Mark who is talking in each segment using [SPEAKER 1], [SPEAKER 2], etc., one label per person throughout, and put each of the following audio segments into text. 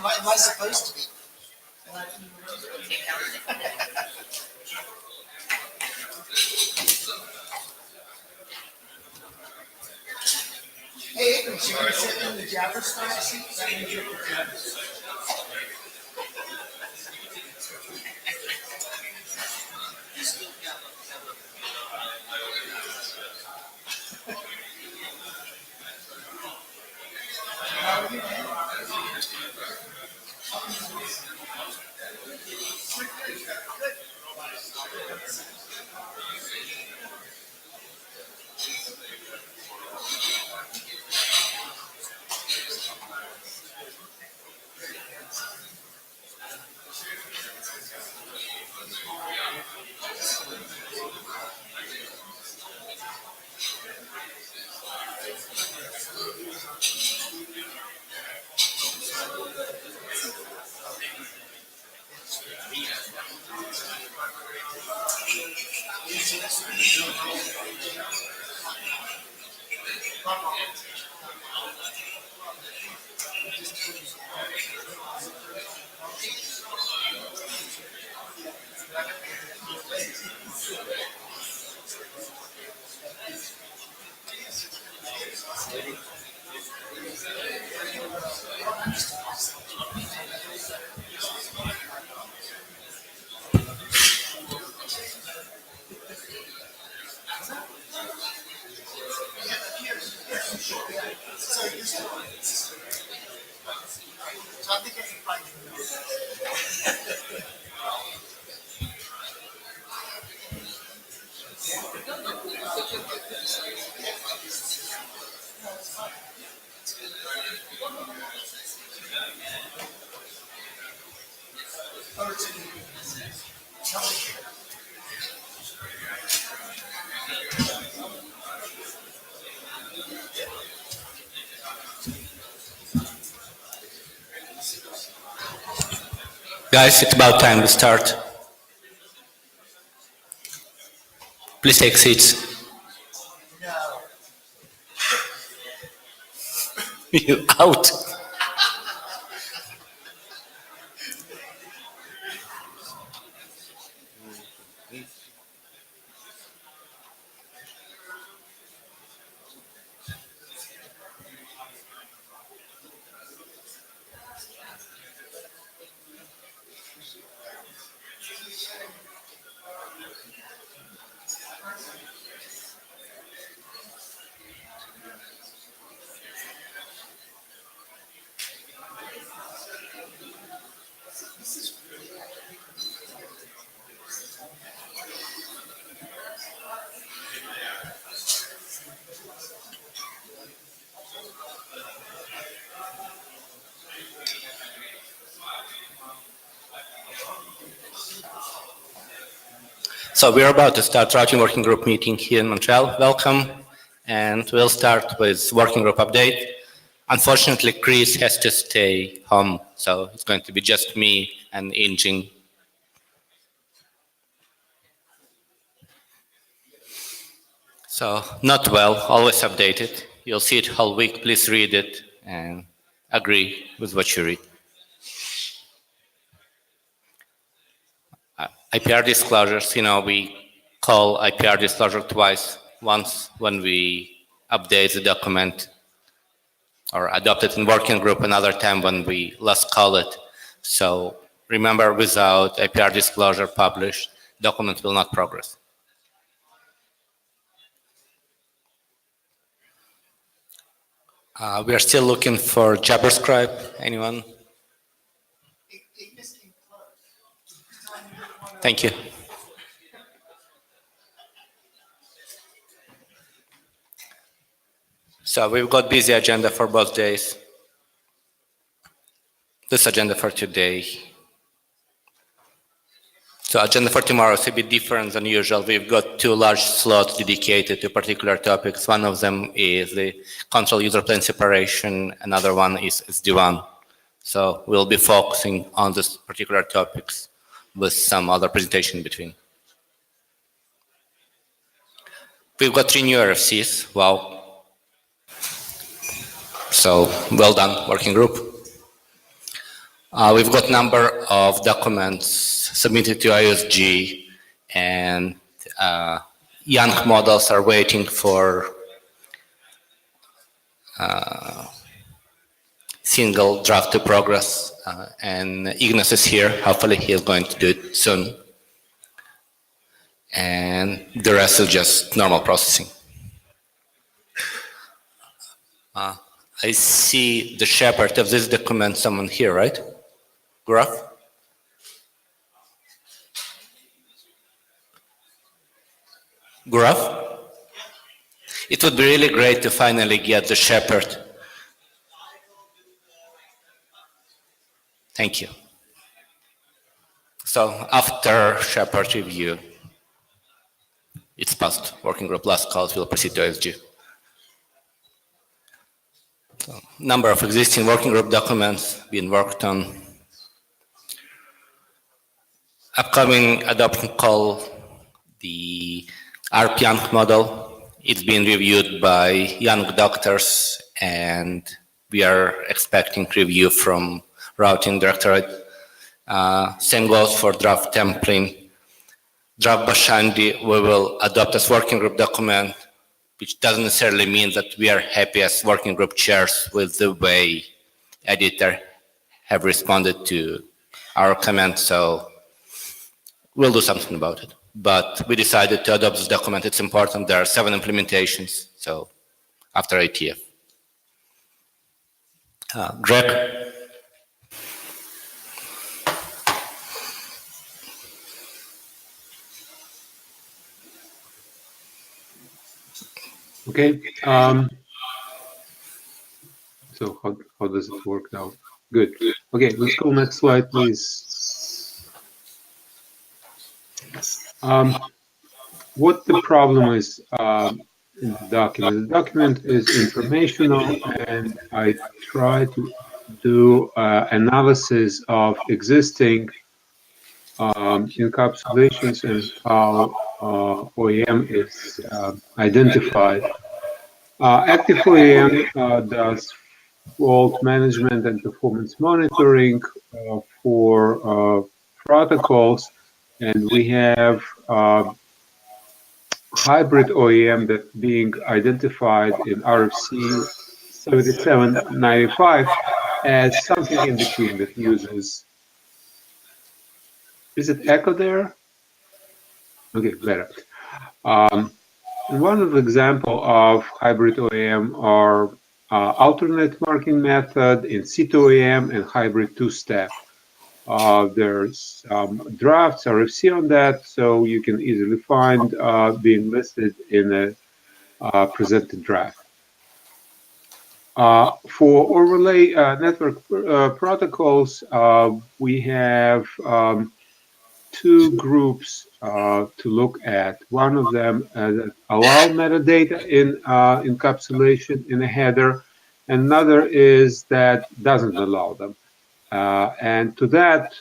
[SPEAKER 1] Am I supposed to be? Hey, Ignis, you can sit in the Jabberstein seat? That means you're for Jabbers. How are you, man?
[SPEAKER 2] Guys, it's about time to start. Please take seats.
[SPEAKER 1] No.
[SPEAKER 2] You out. So we're about to start routing working group meeting here in Montreal. Welcome. And we'll start with working group update. Unfortunately, Chris has to stay home, so it's going to be just me and Injing. So not well, always updated. You'll see it whole week. Please read it and agree with what you read. IPR disclosures, we call IPR disclosure twice. Once when we update the document or adopt it in working group, another time when we last call it. So remember, without IPR disclosure published, document will not progress. We are still looking for JabberScribe. Anyone? Thank you. So we've got busy agenda for both days. This agenda for today. So agenda for tomorrow is a bit different than usual. We've got 2 large slots dedicated to particular topics. One of them is the control user plane separation. Another one is SD1. So we'll be focusing on these particular topics with some other presentation in between. We've got 3 new RFCs. Wow. So well done, working group. We've got number of documents submitted to ISG, and young models are waiting for single draft to progress, and Ignas is here. Hopefully he is going to do it soon. And the rest is just normal processing. I see the shepherd of this document, someone here, right? Graph? Graph? It would be really great to finally get the shepherd. Thank you. So after shepherd review, it's passed. Working group last calls will proceed to ISG. So, number of existing working group documents being worked on. Upcoming adoption call, the ARP-Young model. It's being reviewed by young doctors, and we are expecting review from routing directorate. Same goes for draft template. Draft Bashandi, we will adopt as working group document, which doesn't necessarily mean that we are happy as working group chairs with the way editor have responded to our comment, so we'll do something about it. But we decided to adopt this document. It's important. There are 7 implementations, so after IETF. Greg?
[SPEAKER 3] Okay. So how does it work now? Good. Okay, let's go next slide, please. What the problem is in the document? The document is informational, and I try to do analysis of existing encapsulations and how OEM is identified. Active OEM does fault management and performance monitoring for protocols, and we have hybrid OEM that being identified in RFC 7795 as something in between that uses. Is it echo there? Okay, better. One of the example of hybrid OEM are alternate marking method in situ OEM and hybrid two-step. There's drafts RFC on that, so you can easily find being listed in a presented draft. For overlay network protocols, we have 2 groups to look at. One of them allow metadata in encapsulation in a header, and another is that doesn't allow them. And to that,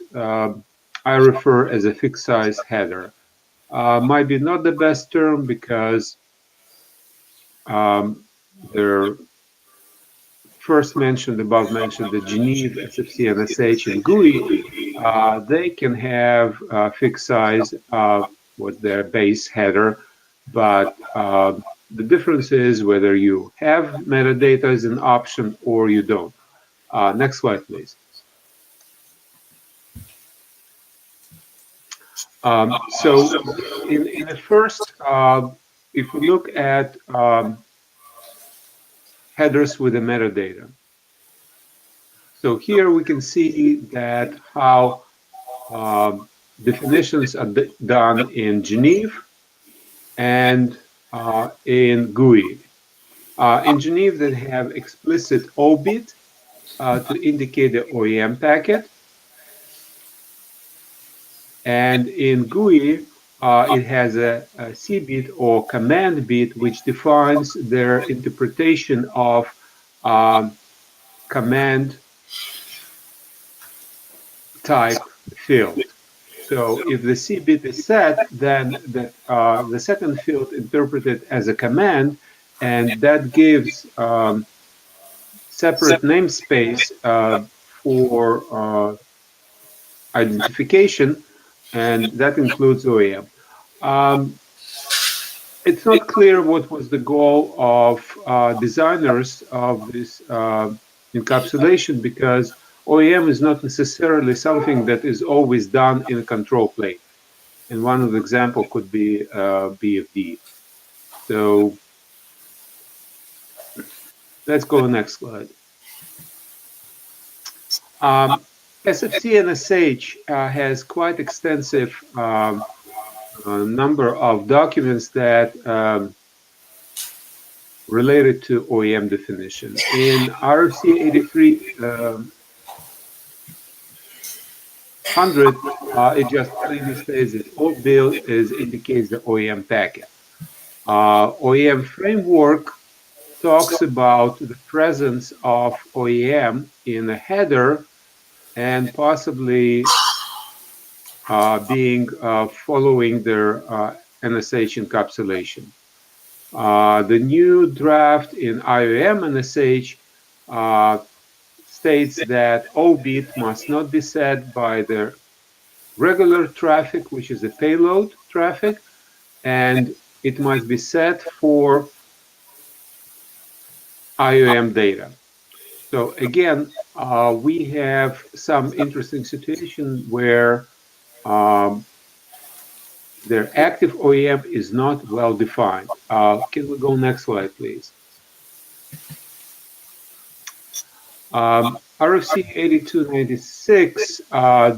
[SPEAKER 3] I refer as a fixed size header. Might be not the best term because they're first mentioned, above mentioned, the Geneve, SFC, NSH, and GUI, they can have fixed size with their base header, but the difference is whether you have metadata as an option or you don't. Next slide, please. So in the first, if we look at headers with the metadata. So here we can see that how definitions are done in Geneve and in GUI. In Geneve, they have explicit O-bit to indicate the OEM packet. And in GUI, it has a C bit or command bit, which defines their interpretation of command type field. So if the C bit is set, then the second field interpreted as a command, and that gives separate namespace for identification, and that includes OEM. It's not clear what was the goal of designers of this encapsulation, because OEM is not necessarily something that is always done in a control plane. And one of the examples could be BFD. So let's go next slide. SFT and SH has quite extensive number of documents that related to OEM definition. In RFC 8300, it just clearly states that all bill indicates the OEM packet. OEM framework talks about the presence of OEM in a header and possibly being following their NSH encapsulation. The new draft in IOM NSH states that O bit must not be set by the regular traffic, which is the payload traffic, and it must be set for IOM data. So again, we have some interesting situation where their active OEM is not well defined. Can we go next slide, please? RFC 8296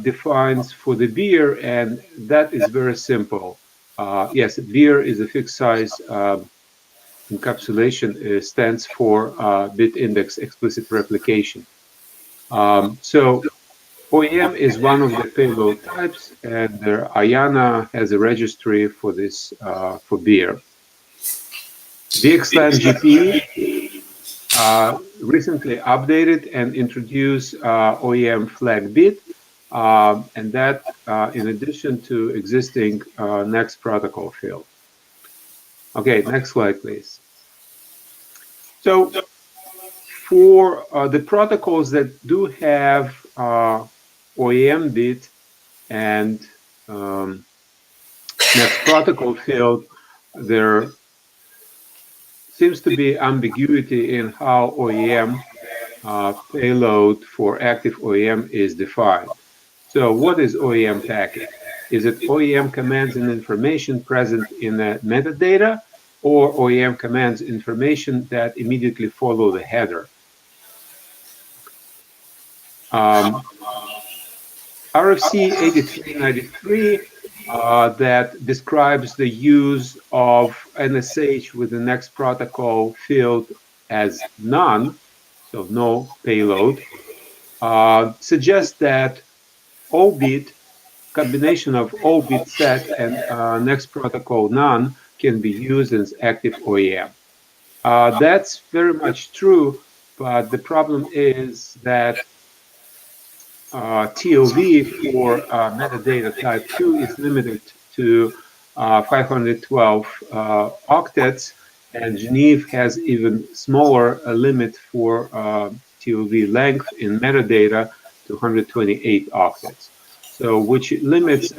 [SPEAKER 3] defines for the beer, and that is very simple. Yes, beer is a fixed size encapsulation, stands for bit index explicit replication. So OEM is one of the payload types, and the IANA has a registry for this for beer. VXLAN GP recently updated and introduced OEM flag bit, and that in addition to existing next protocol field. Okay, next slide, please. So for the protocols that do have OEM bit and next protocol field, there seems to be ambiguity in how OEM payload for active OEM is defined. So what is OEM packet? Is it OEM commands and information present in the metadata, or OEM commands information that immediately follow the header? RFC 8393 that describes the use of NSH with the next protocol field as none, so no payload, suggests that O-bit, combination of O-bit set and next protocol none can be used as active OEM. That's very much true, but the problem is that TOV for metadata type 2 is limited to 512 octets, and Geneve has even smaller limit for TOV length in metadata to 128 octets. So which limits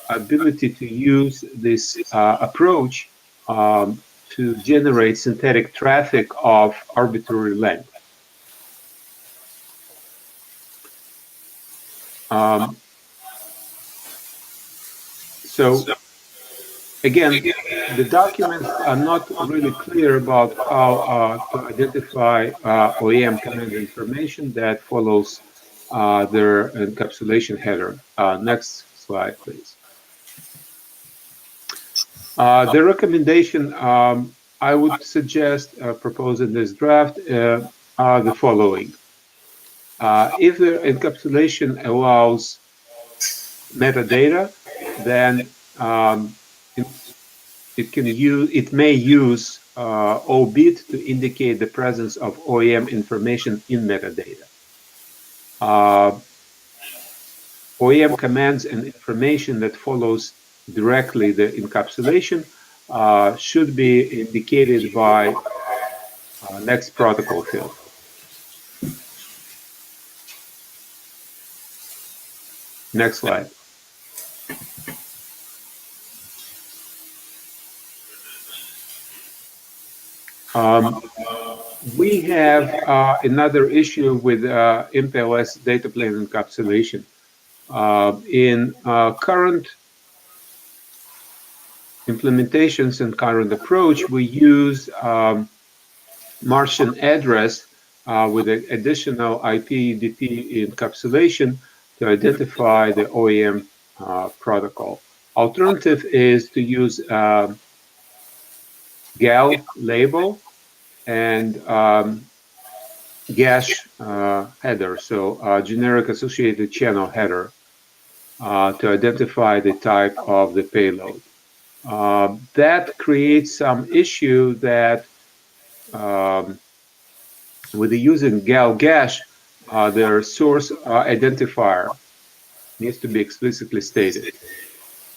[SPEAKER 3] ability to use this approach to generate synthetic traffic of arbitrary length. So again, the documents are not really clear about how to identify OEM command information that follows their encapsulation header. Next slide, please. The recommendation I would suggest propose in this draft are the following. If the encapsulation allows metadata, then it may use O-bit to indicate the presence of OEM information in metadata. OEM commands and information that follows directly the encapsulation should be indicated by next protocol field. Next slide. We have another issue with MPLS data plane encapsulation. In current implementations and current approach, we use Martian address with an additional IP-DP encapsulation to identify the OEM protocol. Alternative is to use GAL label and GASH header, so generic associated channel header, to identify the type of the payload. That creates some issue that with the using GAL GASH, their source identifier needs to be explicitly stated.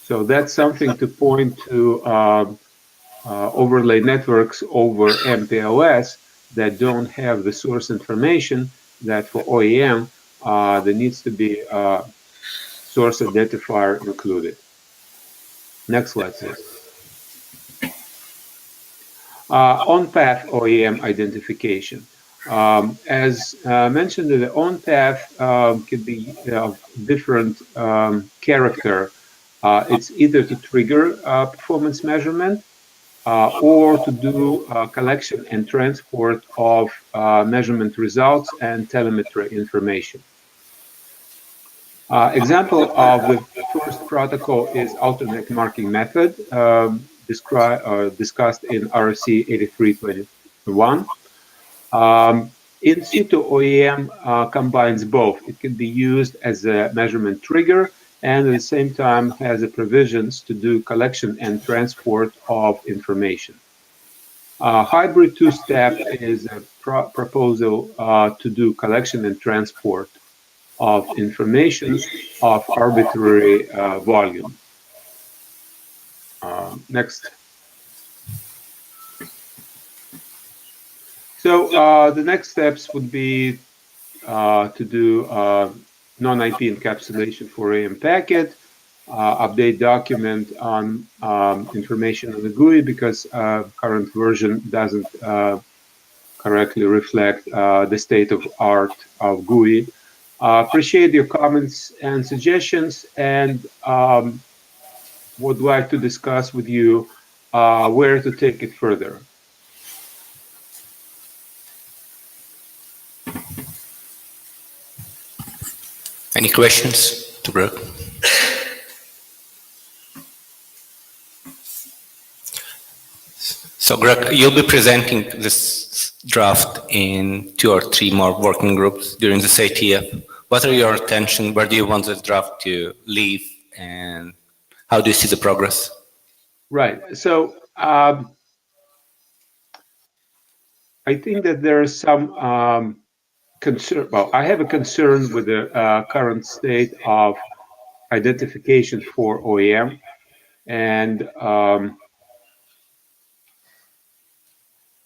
[SPEAKER 3] So that's something to point to overlay networks over MPLS that don't have the source information, that for OEM, there needs to be a source identifier included. Next slide, please. On-path OEM identification. As mentioned, the on-path could be of different character. It's either to trigger performance measurement or to do collection and transport of measurement results and telemetry information. Example of the first protocol is alternate marking method, discussed in RFC 8321. In situ OEM combines both. It can be used as a measurement trigger and at the same time has the provisions to do collection and transport of information. Hybrid two-step is a proposal to do collection and transport of information of arbitrary volume. Next. So the next steps would be to do non-IP encapsulation for AM packet, update document on information on the GUI because current version doesn't correctly reflect the state of art of GUI. Appreciate your comments and suggestions, and would like to discuss with you where to take it further.
[SPEAKER 2] Any questions to Brooke? So Greg, you'll be presenting this draft in 2 or 3 more working groups during this IETF. What are your intentions? Where do you want this draft to leave, and how do you see the progress?
[SPEAKER 3] Right. So I think that there is some concern. Well, I have a concern with the current state of identification for OEM, and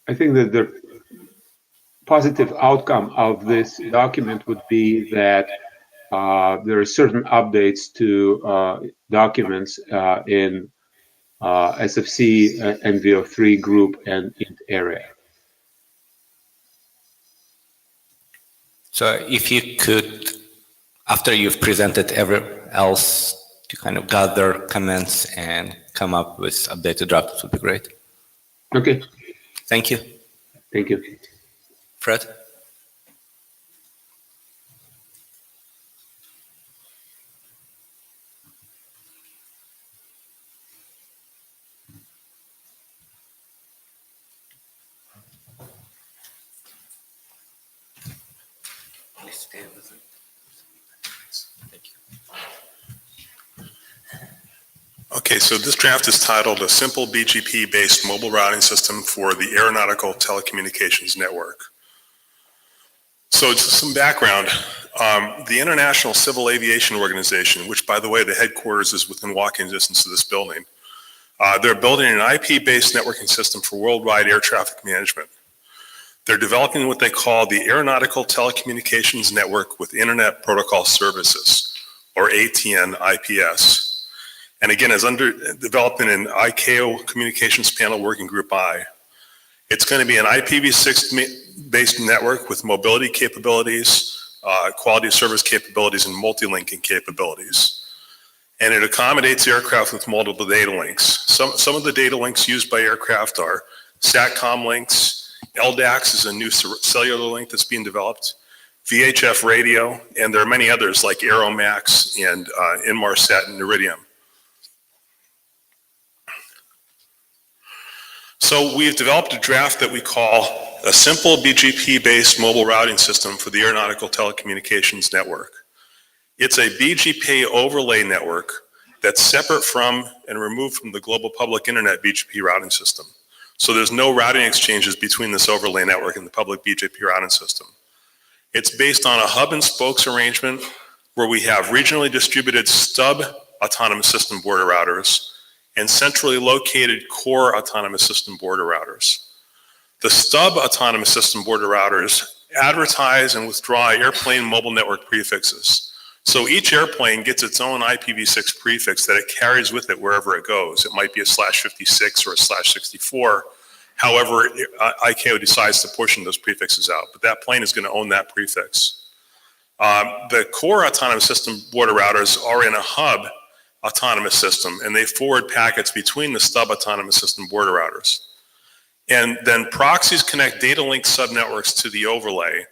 [SPEAKER 3] I think that the positive outcome of this document would be that there are certain updates to documents in SFC, NVO3 group, and int area.
[SPEAKER 2] So if you could, after you've presented everyone else, to kind of gather comments and come up with updated drafts would be great.
[SPEAKER 3] Okay.
[SPEAKER 2] Thank you.
[SPEAKER 3] Thank you.
[SPEAKER 2] Fred?
[SPEAKER 4] Okay, so this draft is titled A Simple BGP-Based Mobile Routing System for the Aeronautical Telecommunications Network. So just some background. The International Civil Aviation Organization, which by the way, the headquarters is within walking distance of this building, they're building an IP-based networking system for worldwide air traffic management. They're developing what they call the Aeronautical Telecommunications Network with Internet Protocol Services, or ATN IPS. And again, is under development in ICAO Communications Panel Working Group I. It's going to be an IPv6 based network with mobility capabilities, quality of service capabilities, and multi-linking capabilities. And it accommodates aircraft with multiple data links. Some of the data links used by aircraft are SATCOM links, LDAX is a new cellular link that's being developed, VHF radio, and there are many others like Aeromax and Inmarsat and Iridium. So we've developed a draft that we call a simple BGP-based mobile routing system for the aeronautical telecommunications network. It's a BGP overlay network that's separate from and removed from the global public internet BGP routing system. So there's no routing exchanges between this overlay network and the public BGP routing system. It's based on a hub and spokes arrangement where we have regionally distributed stub autonomous system border routers and centrally located core autonomous system border routers. The stub autonomous system border routers advertise and withdraw airplane mobile network prefixes. So each airplane gets its own IPv6 prefix that it carries with it wherever it goes. It might be a /56 or a /64. However, ICAO decides to portion those prefixes out, but that plane is going to own that prefix. The core autonomous system border routers are in a hub autonomous system, and they forward packets between the stub autonomous system border routers. And then proxies connect data link subnetworks to the overlay.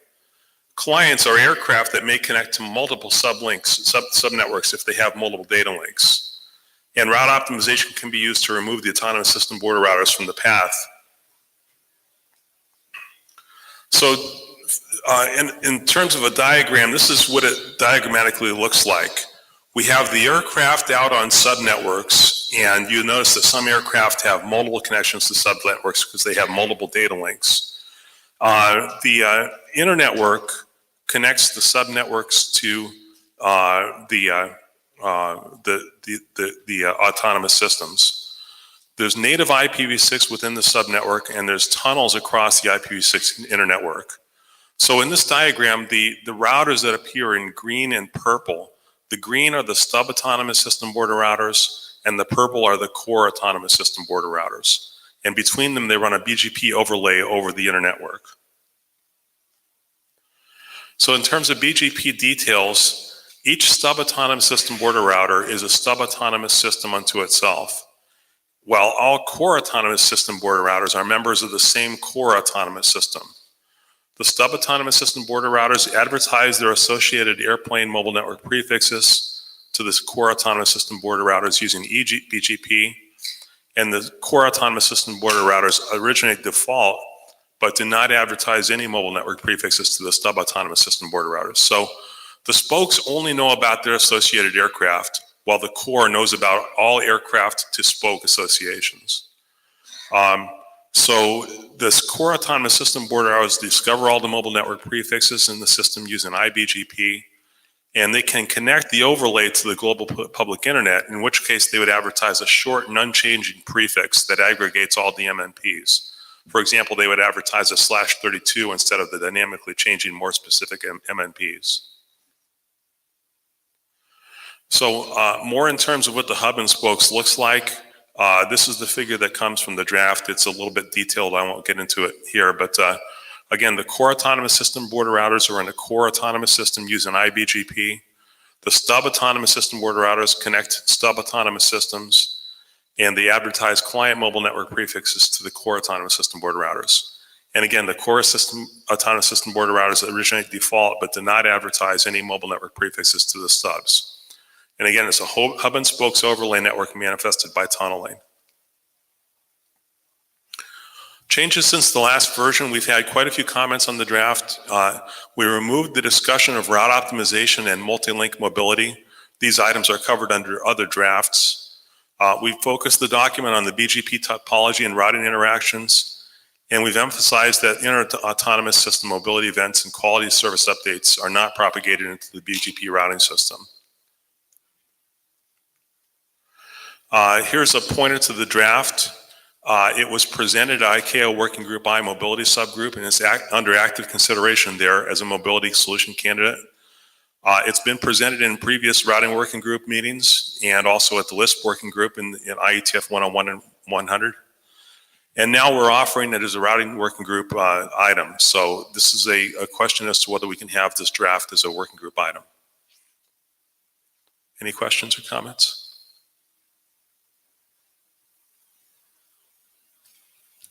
[SPEAKER 4] Clients are aircraft that may connect to multiple subnetworks if they have multiple data links. And route optimization can be used to remove the autonomous system border routers from the path. So in terms of a diagram, this is what it diagrammatically looks like. We have the aircraft out on subnetworks, and you notice that some aircraft have multiple connections to subnetworks because they have multiple data links. The internetwork connects the subnetworks to the autonomous systems. There's native IPv6 within the subnetwork, and there's tunnels across the IPv6 internetwork. So in this diagram, the routers that appear in green and purple, the green are the stub autonomous system border routers, and the purple are the core autonomous system border routers. And between them, they run a BGP overlay over the internetwork. So in terms of BGP details, each stub autonomous system border router is a stub autonomous system unto itself, while all core autonomous system border routers are members of the same core autonomous system. The stub autonomous system border routers advertise their associated airplane mobile network prefixes to this core autonomous system border routers using BGP, and the core autonomous system border routers originate default but do not advertise any mobile network prefixes to the stub autonomous system border routers. So the spokes only know about their associated aircraft, while the core knows about all aircraft to spoke associations. So this core autonomous system border routers discover all the mobile network prefixes in the system using iBGP, and they can connect the overlay to the global public internet, in which case they would advertise a short and unchanging prefix that aggregates all the MNPs. For example, they would advertise a /32 instead of the dynamically changing more specific MNPs. So more in terms of what the hub and spokes looks like. This is the figure that comes from the draft. It's a little bit detailed. I won't get into it here, but again, the core autonomous system border routers are in a core autonomous system using iBGP. The stub autonomous system border routers connect stub autonomous systems, and they advertise client mobile network prefixes to the core autonomous system border routers. And again, the core autonomous system border routers originate default, but do not advertise any mobile network prefixes to the stubs. And again, it's a hub and spokes overlay network manifested by tunneling. Changes since the last version, we've had quite a few comments on the draft. We removed the discussion of route optimization and multi-link mobility. These items are covered under other drafts. We've focused the document on the BGP topology and routing interactions, and we've emphasized that inter-autonomous system mobility events and quality of service updates are not propagated into the BGP routing system. Here's a pointer to the draft. It was presented at ICAO Working Group I Mobility Subgroup, and it's under active consideration there as a mobility solution candidate. It's been presented in previous routing working group meetings and also at the LISP working group in IETF 101 and 100. And now we're offering it as a routing working group item. So this is a question as to whether we can have this draft as a working group item. Any questions or comments?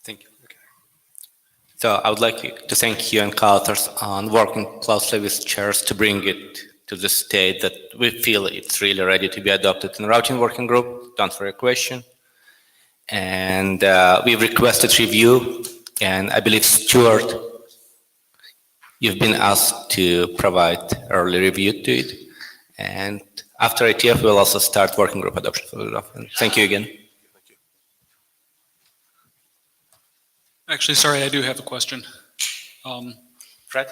[SPEAKER 2] Thank you. Okay. So I would like to thank you and co-authors on working closely with chairs to bring it to the state that we feel it's really ready to be adopted in the routing working group. Don't for a question. And we've requested review, and I believe Stuart, you've been asked to provide early review to it. And after IETF, we'll also start working group adoption for the draft. And thank you again.
[SPEAKER 5] Actually, sorry, I do have a question.
[SPEAKER 2] Fred?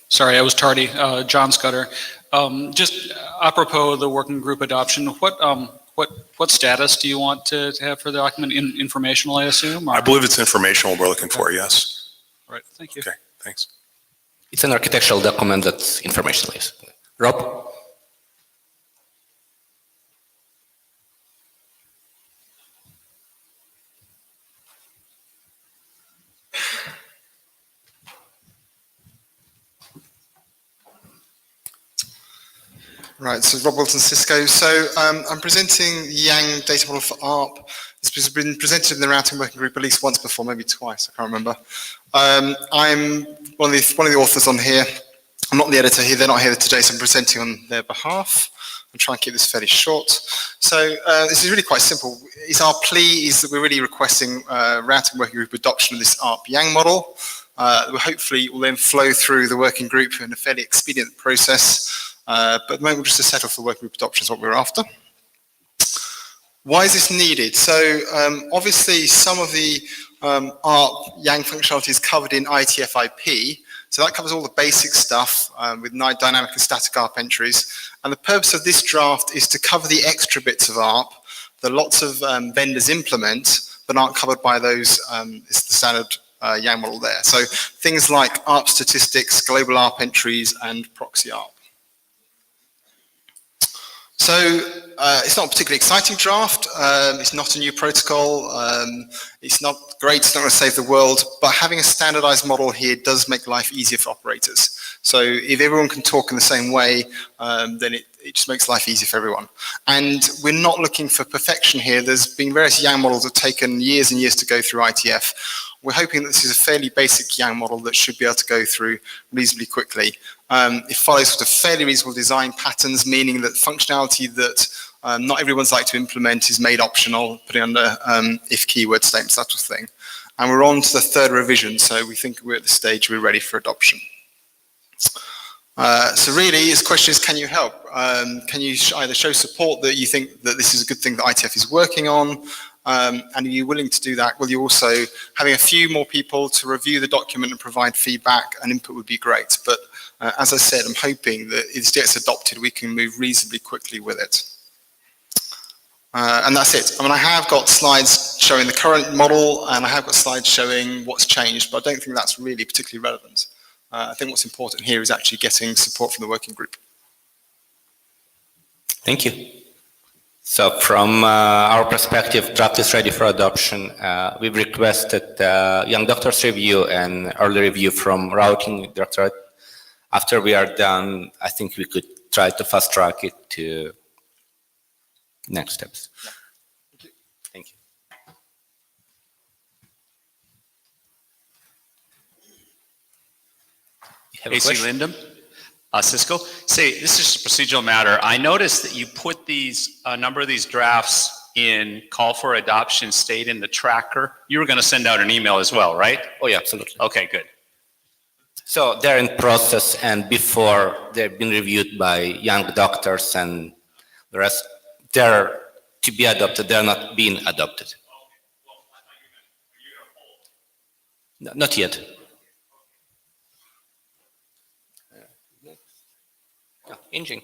[SPEAKER 5] Sorry, I was tardy. John Scudder. Just apropos the working group adoption, what status do you want to have for the document? Informational, I assume? Or?
[SPEAKER 4] I believe it's informational we're looking for, yes.
[SPEAKER 5] All right, thank you.
[SPEAKER 4] Okay, thanks.
[SPEAKER 2] It's an architectural document that's informational. Yes. Rob?
[SPEAKER 6] Right, so Rob Wilton, Cisco. So I'm presenting the Yang data model for ARP. This has been presented in the routing working group at least once before, maybe twice, I can't remember. I'm one of the authors on here. I'm not the editor here, they're not here today, so I'm presenting on their behalf. I'm trying to keep this fairly short. So this is really quite simple. Our plea is that we're really requesting routing working group adoption of this ARP Yang model. Hopefully it will then flow through the working group in a fairly expedient process. But at the moment, just to settle for working group adoption is what we're after. Why is this needed? So obviously some of the ARP Yang functionality is covered in IETF IP. So that covers all the basic stuff with dynamic and static ARP entries. And the purpose of this draft is to cover the extra bits of ARP that lots of vendors implement but aren't covered by those, it's the standard Yang model there. So things like ARP statistics, global ARP entries, and proxy ARP. So it's not a particularly exciting draft. It's not a new protocol. It's not great. It's not going to save the world. But having a standardized model here does make life easier for operators. So if everyone can talk in the same way, then it just makes life easier for everyone. And we're not looking for perfection here. There's been various Yang models that have taken years and years to go through IETF. We're hoping that this is a fairly basic Yang model that should be able to go through reasonably quickly. It follows sort of fairly reasonable design patterns, meaning that functionality that not everyone's like to implement is made optional, putting under if keyword statements, that sort of thing. And we're on to the third revision, so we think we're at the stage we're ready for adoption. So really, his question is, can you help? Can you either show support that you think that this is a good thing that IETF is working on, and are you willing to do that? Will you also, having a few more people to review the document and provide feedback and input would be great. But as I said, I'm hoping that if it gets adopted, we can move reasonably quickly with it. And that's it. I mean, I have got slides showing the current model, and I have got slides showing what's changed, but I don't think that's really particularly relevant. I think what's important here is actually getting support from the working group.
[SPEAKER 2] Thank you. So from our perspective, draft is ready for adoption. We've requested Young Doctors review and early review from Routing Directorate. After we are done, I think we could try to fast track it to next steps.
[SPEAKER 6] Yeah.
[SPEAKER 2] Thank you. You have a
[SPEAKER 7] AC
[SPEAKER 2] question?
[SPEAKER 7] Lindum, Cisco. Say, this is a procedural matter. I noticed that you put these, a number of these drafts in call for adoption state in the tracker. You were going to send out an email as well, right?
[SPEAKER 2] Oh yeah, absolutely.
[SPEAKER 7] Okay, good.
[SPEAKER 2] So they're in process, and before they've been reviewed by Young Doctors and the rest, they're to be adopted. They're not being adopted. No, not yet. Engine.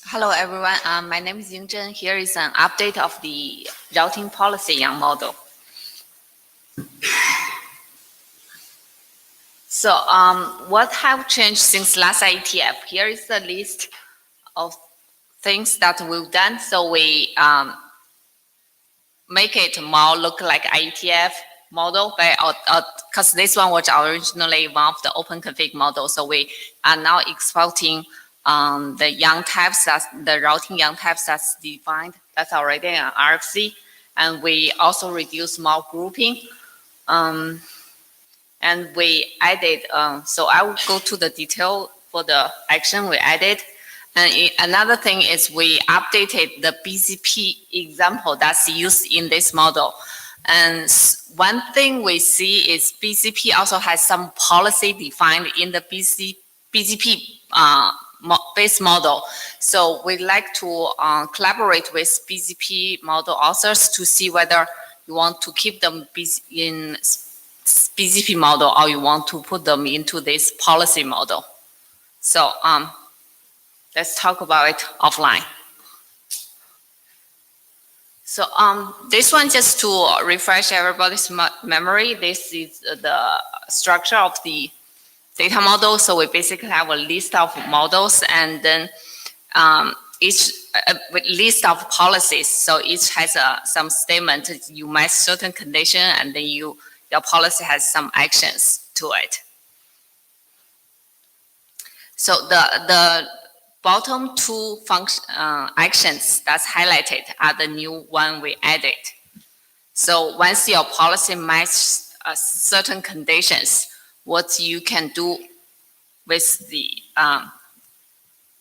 [SPEAKER 8] Hello, everyone. My name is Ying Zhen. Here is an update of the routing policy Yang model. So, what have changed since last IETF? Here is the list of things that we've done. So we make it more look like IETF model, because this one was originally one of the open config models. So we are now exporting the Yang types, the routing Yang types that's defined. That's already an RFC. And we also reduce more grouping. And we added, so I will go to the detail for the action we added. And another thing is we updated the BCP example that's used in this model. And one thing we see is BCP also has some policy defined in the BCP based model. So we'd like to collaborate with BCP model authors to see whether you want to keep them in BCP model or you want to put them into this policy model. So let's talk about it offline. So this one, just to refresh everybody's memory, this is the structure of the data model. So we basically have a list of models and then each with list of policies. So each has some statement. You match certain condition and then your policy has some actions to it. So the bottom two actions that's highlighted are the new one we added. So once your policy matches certain conditions, what you can do with the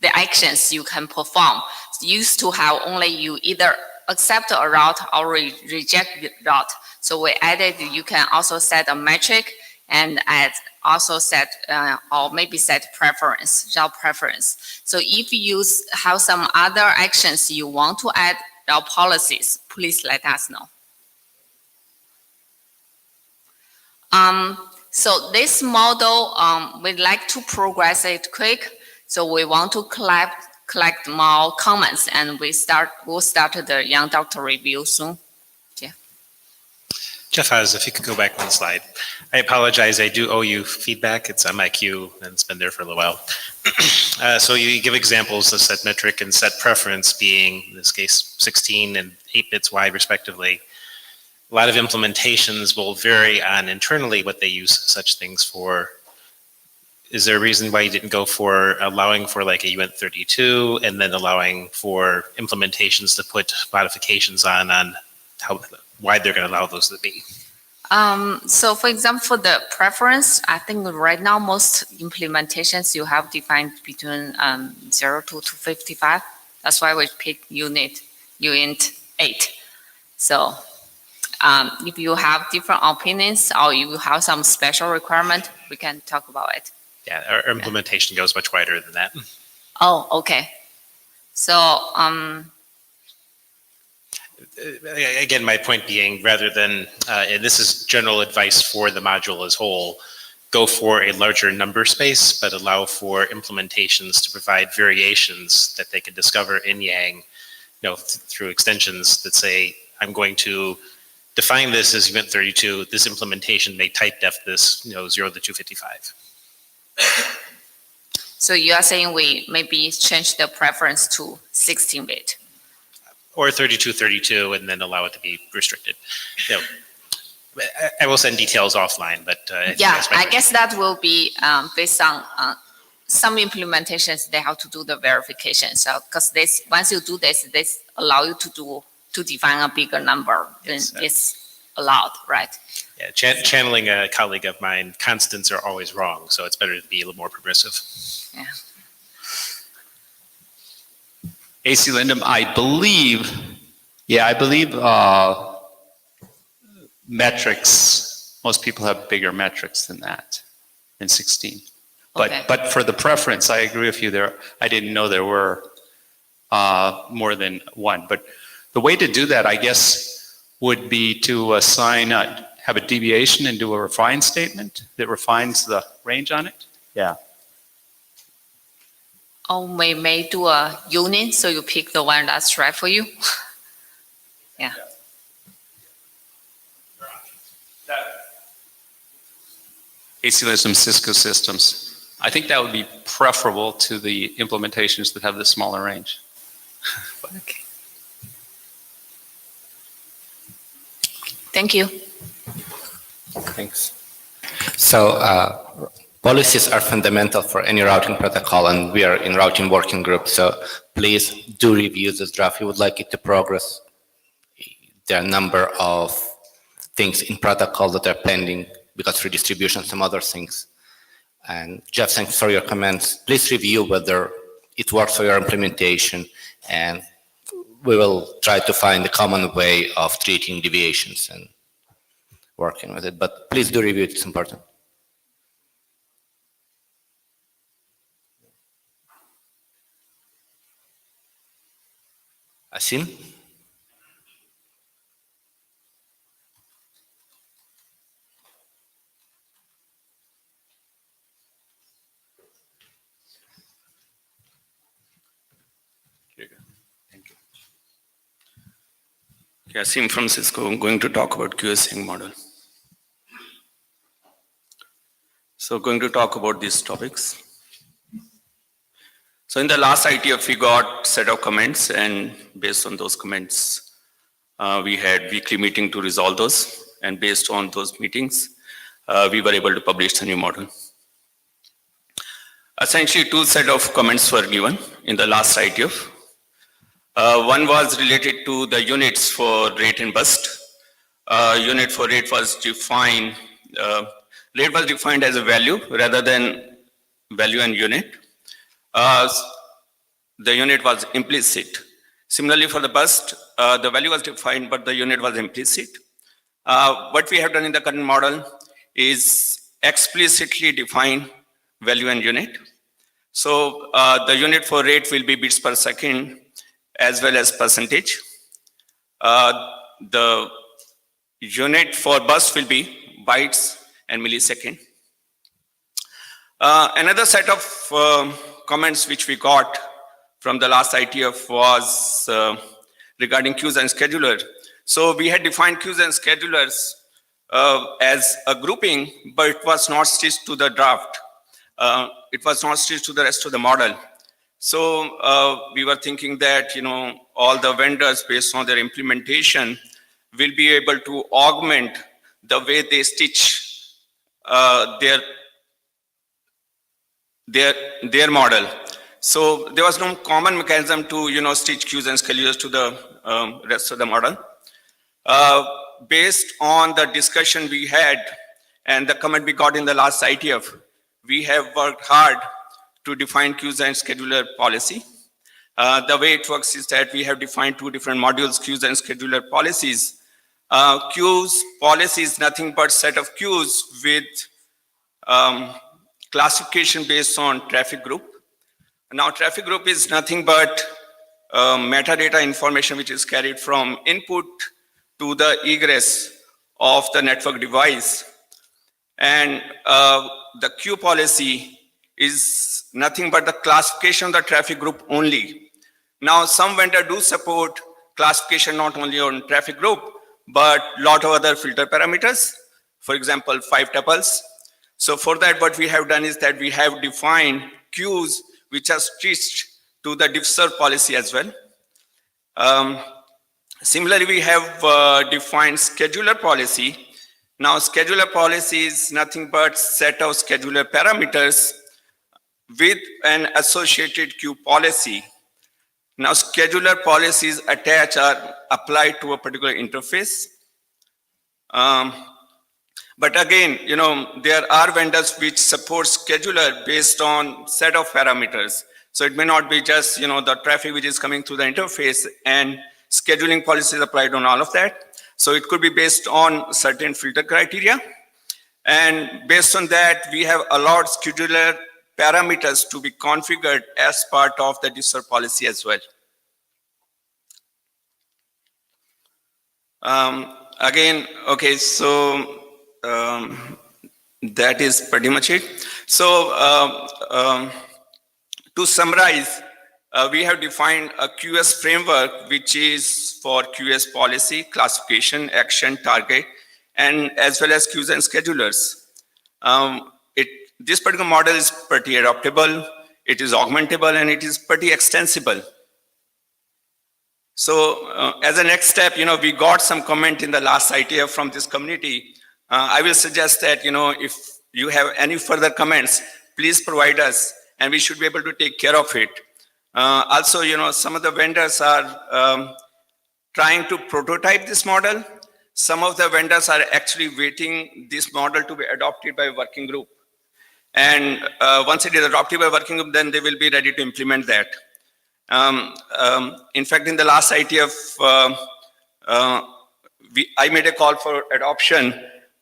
[SPEAKER 8] actions you can perform. It used to have only you either accept a route or reject the route. So we added, you can also set a metric and also set or maybe set preference, route preference. So if you have some other actions you want to add route policies, please let us know. So this model, we'd like to progress it quick. So we want to collect more comments and we'll start the Yang Doctor review soon.
[SPEAKER 9] Jeff Haas, if you could go back one slide. I apologize, I do owe you feedback. It's on my queue and it's been there for a little while. So you give examples of set metric and set preference being, in this case, 16 and 8 bits wide respectively. A lot of implementations will vary on internally what they use such things for. Is there a reason why you didn't go for allowing for like a UNT32 and then allowing for implementations to put modifications on how wide they're going to allow those to be?
[SPEAKER 8] So for example, for the preference, I think right now most implementations you have defined between 0 to 255. That's why we pick UNT 8. So if you have different opinions or you have some special requirement, we can talk about it.
[SPEAKER 9] Yeah, our implementation goes much wider than that.
[SPEAKER 8] Oh, okay. So
[SPEAKER 9] again, my point being, rather than, and this is general advice for the module as whole, go for a larger number space, but allow for implementations to provide variations that they can discover in Yang, through extensions that say, I'm going to define this as event 32. This implementation may type def this, 0 to 255.
[SPEAKER 8] So you are saying we maybe change the preference to 16-bit?
[SPEAKER 9] Or 3232 and then allow it to be restricted. I will send details offline, but
[SPEAKER 8] yeah, I guess that will be based on some implementations. They have to do the verification. So because once you do this allow you to define a bigger number. Then it's allowed, right?
[SPEAKER 9] Yeah, channeling a colleague of mine, constants are always wrong, so it's better to be a little more progressive.
[SPEAKER 8] Yeah.
[SPEAKER 7] AC Lindum, I believe metrics, most people have bigger metrics than that, than 16.
[SPEAKER 8] Okay.
[SPEAKER 7] But for the preference, I agree with you there. I didn't know there were more than one. But the way to do that, I guess, would be to have a deviation and do a refine statement that refines the range on it. Yeah.
[SPEAKER 8] Or we may do a unit, so you pick the one that's right for you. Yeah.
[SPEAKER 7] ACLS and Cisco systems. I think that would be preferable to the implementations that have the smaller range.
[SPEAKER 8] Okay. Thank you.
[SPEAKER 2] Thanks. So policies are fundamental for any routing protocol, and we are in routing working group. So please do review this draft. We would like it to progress. There are a number of things in protocol that are pending because redistribution, some other things. And Jeff, thanks for your comments. Please review whether it works for your implementation, and we will try to find a common way of treating deviations and working with it. But please do review it, it's important. Asim?
[SPEAKER 10] Yeah, Sim from Cisco. I'm going to talk about QSing model. So going to talk about these topics. So in the last IETF, we got set of comments, and based on those comments, we had weekly meeting to resolve those. And based on those meetings, we were able to publish the new model. Essentially, two set of comments were given in the last IETF. One was related to the units for rate and burst. Unit for rate was defined, rate was defined as a value rather than value and unit. The unit was implicit. Similarly, for the burst, the value was defined, but the unit was implicit. What we have done in the current model is explicitly define value and unit. So the unit for rate will be bits per second as well as percentage. The unit for burst will be bytes and millisecond. Another set of comments which we got from the last IETF was regarding queues and scheduler. So we had defined queues and schedulers as a grouping, but it was not stitched to the draft. It was not stitched to the rest of the model. So we were thinking that, all the vendors based on their implementation will be able to augment the way they stitch their model. So there was no common mechanism to, stitch queues and schedulers to the rest of the model. Based on the discussion we had and the comment we got in the last IETF, we have worked hard to define queues and scheduler policy. The way it works is that we have defined two different modules, queues and scheduler policies. Queues policy is nothing but set of queues with classification based on traffic group. Now traffic group is nothing but metadata information which is carried from input to the egress of the network device. And the queue policy is nothing but the classification of the traffic group only. Now some vendor do support classification not only on traffic group, but lot of other filter parameters, for example, 5 tuples. So for that, what we have done is that we have defined queues which are stitched to the diffser policy as well. Similarly, we have defined scheduler policy. Now scheduler policy is nothing but set of scheduler parameters with an associated queue policy. Now scheduler policies attached are applied to a particular interface. But again, there are vendors which support scheduler based on set of parameters. So it may not be just, the traffic which is coming through the interface, and scheduling policies applied on all of that. So it could be based on certain filter criteria. And based on that, we have allowed scheduler parameters to be configured as part of the diffser policy as well. Again, okay, so that is pretty much it. So To summarize, we have defined a QS framework, which is for QS policy, classification, action, target, and as well as queues and schedulers. This particular model is pretty adaptable, it is augmentable, and it is pretty extensible. So as a next step, we got some comment in the last IETF from this community. I will suggest that, if you have any further comments, please provide us, and we should be able to take care of it. Also, some of the vendors are trying to prototype this model. Some of the vendors are actually waiting this model to be adopted by a working group. And once it is adopted by a working group, then they will be ready to implement that. In fact, in the last IETF, I made a call for adoption,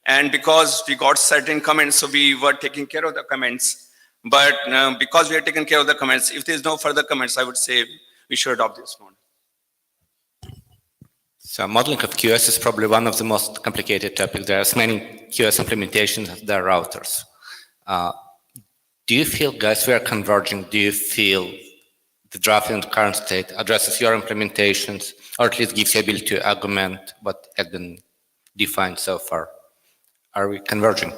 [SPEAKER 10] and because we got certain comments, so we were taking care of the comments. But because we are taking care of the comments, if there is no further comments, I would say we should adopt this model.
[SPEAKER 2] So modeling of QS is probably one of the most complicated topics. There are as many QS implementations as there are routers. Do you feel, guys, we are converging? Do you feel the draft in the current state addresses your implementations, or at least gives you ability to augment what had been defined so far? Are we converging?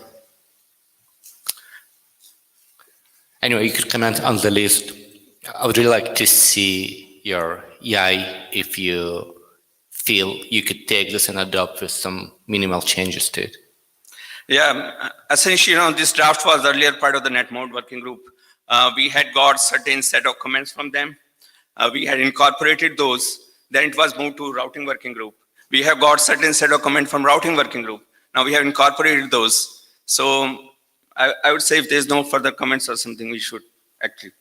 [SPEAKER 2] Anyway, you could comment on the list. I would really like to see your EI if you feel you could take this and adopt with some minimal changes to it.
[SPEAKER 10] Yeah, essentially, this draft was earlier part of the NetMode working group. We had got certain set of comments from them. We had incorporated those. Then it was moved to routing working group. We have got certain set of comments from routing working group. Now we have incorporated those. So I would say if there's no further comments or something, we should actually.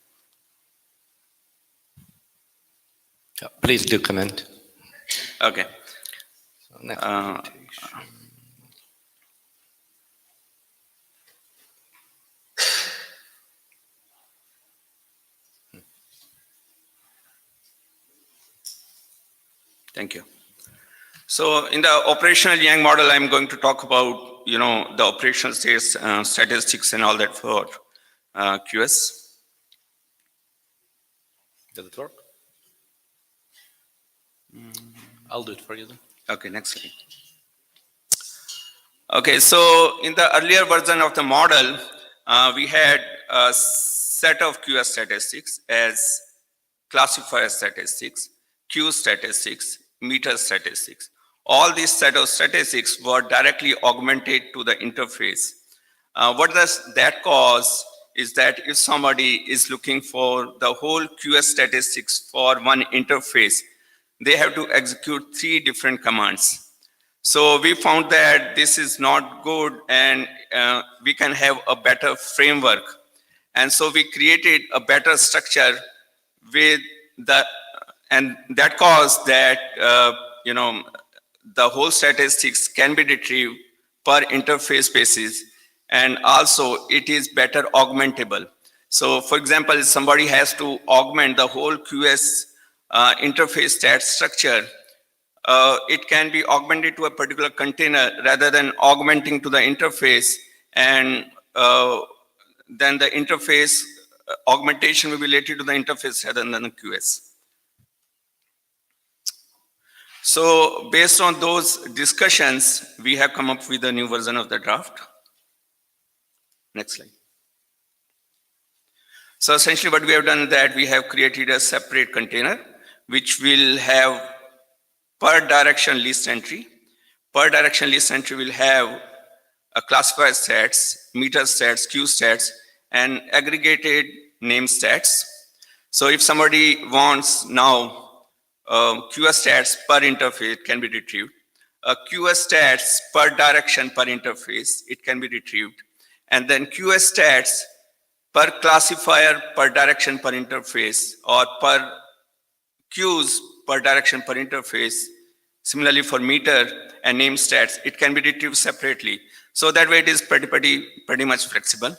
[SPEAKER 2] Please do comment.
[SPEAKER 10] Okay.
[SPEAKER 2] So next
[SPEAKER 10] Thank you. So in the operational Yang model, I'm going to talk about, the operational statistics and all that for QS.
[SPEAKER 2] Does it work? I'll do it for you then.
[SPEAKER 10] Okay, next slide. Okay, so in the earlier version of the model, we had a set of QS statistics as classifier statistics, queue statistics, meter statistics. All these set of statistics were directly augmented to the interface. What does that cause is that if somebody is looking for the whole QS statistics for one interface, they have to execute 3 different commands. So we found that this is not good, and we can have a better framework. And so we created a better structure with and that caused that, the whole statistics can be retrieved per interface basis, and also it is better augmentable. So for example, if somebody has to augment the whole QS interface stat structure, it can be augmented to a particular container rather than augmenting to the interface, and then the interface augmentation will be related to the interface rather than the QS. So based on those discussions, we have come up with a new version of the draft. Next slide. So essentially what we have done is that we have created a separate container which will have per direction list entry. Per direction list entry will have a classifier stats, meter stats, queue stats, and aggregated name stats. So if somebody wants now QS stats per interface, it can be retrieved. QS stats per direction per interface, it can be retrieved. And then QS stats per classifier per direction per interface, or per queues per direction per interface. Similarly for meter and name stats, it can be retrieved separately. So that way it is pretty much flexible.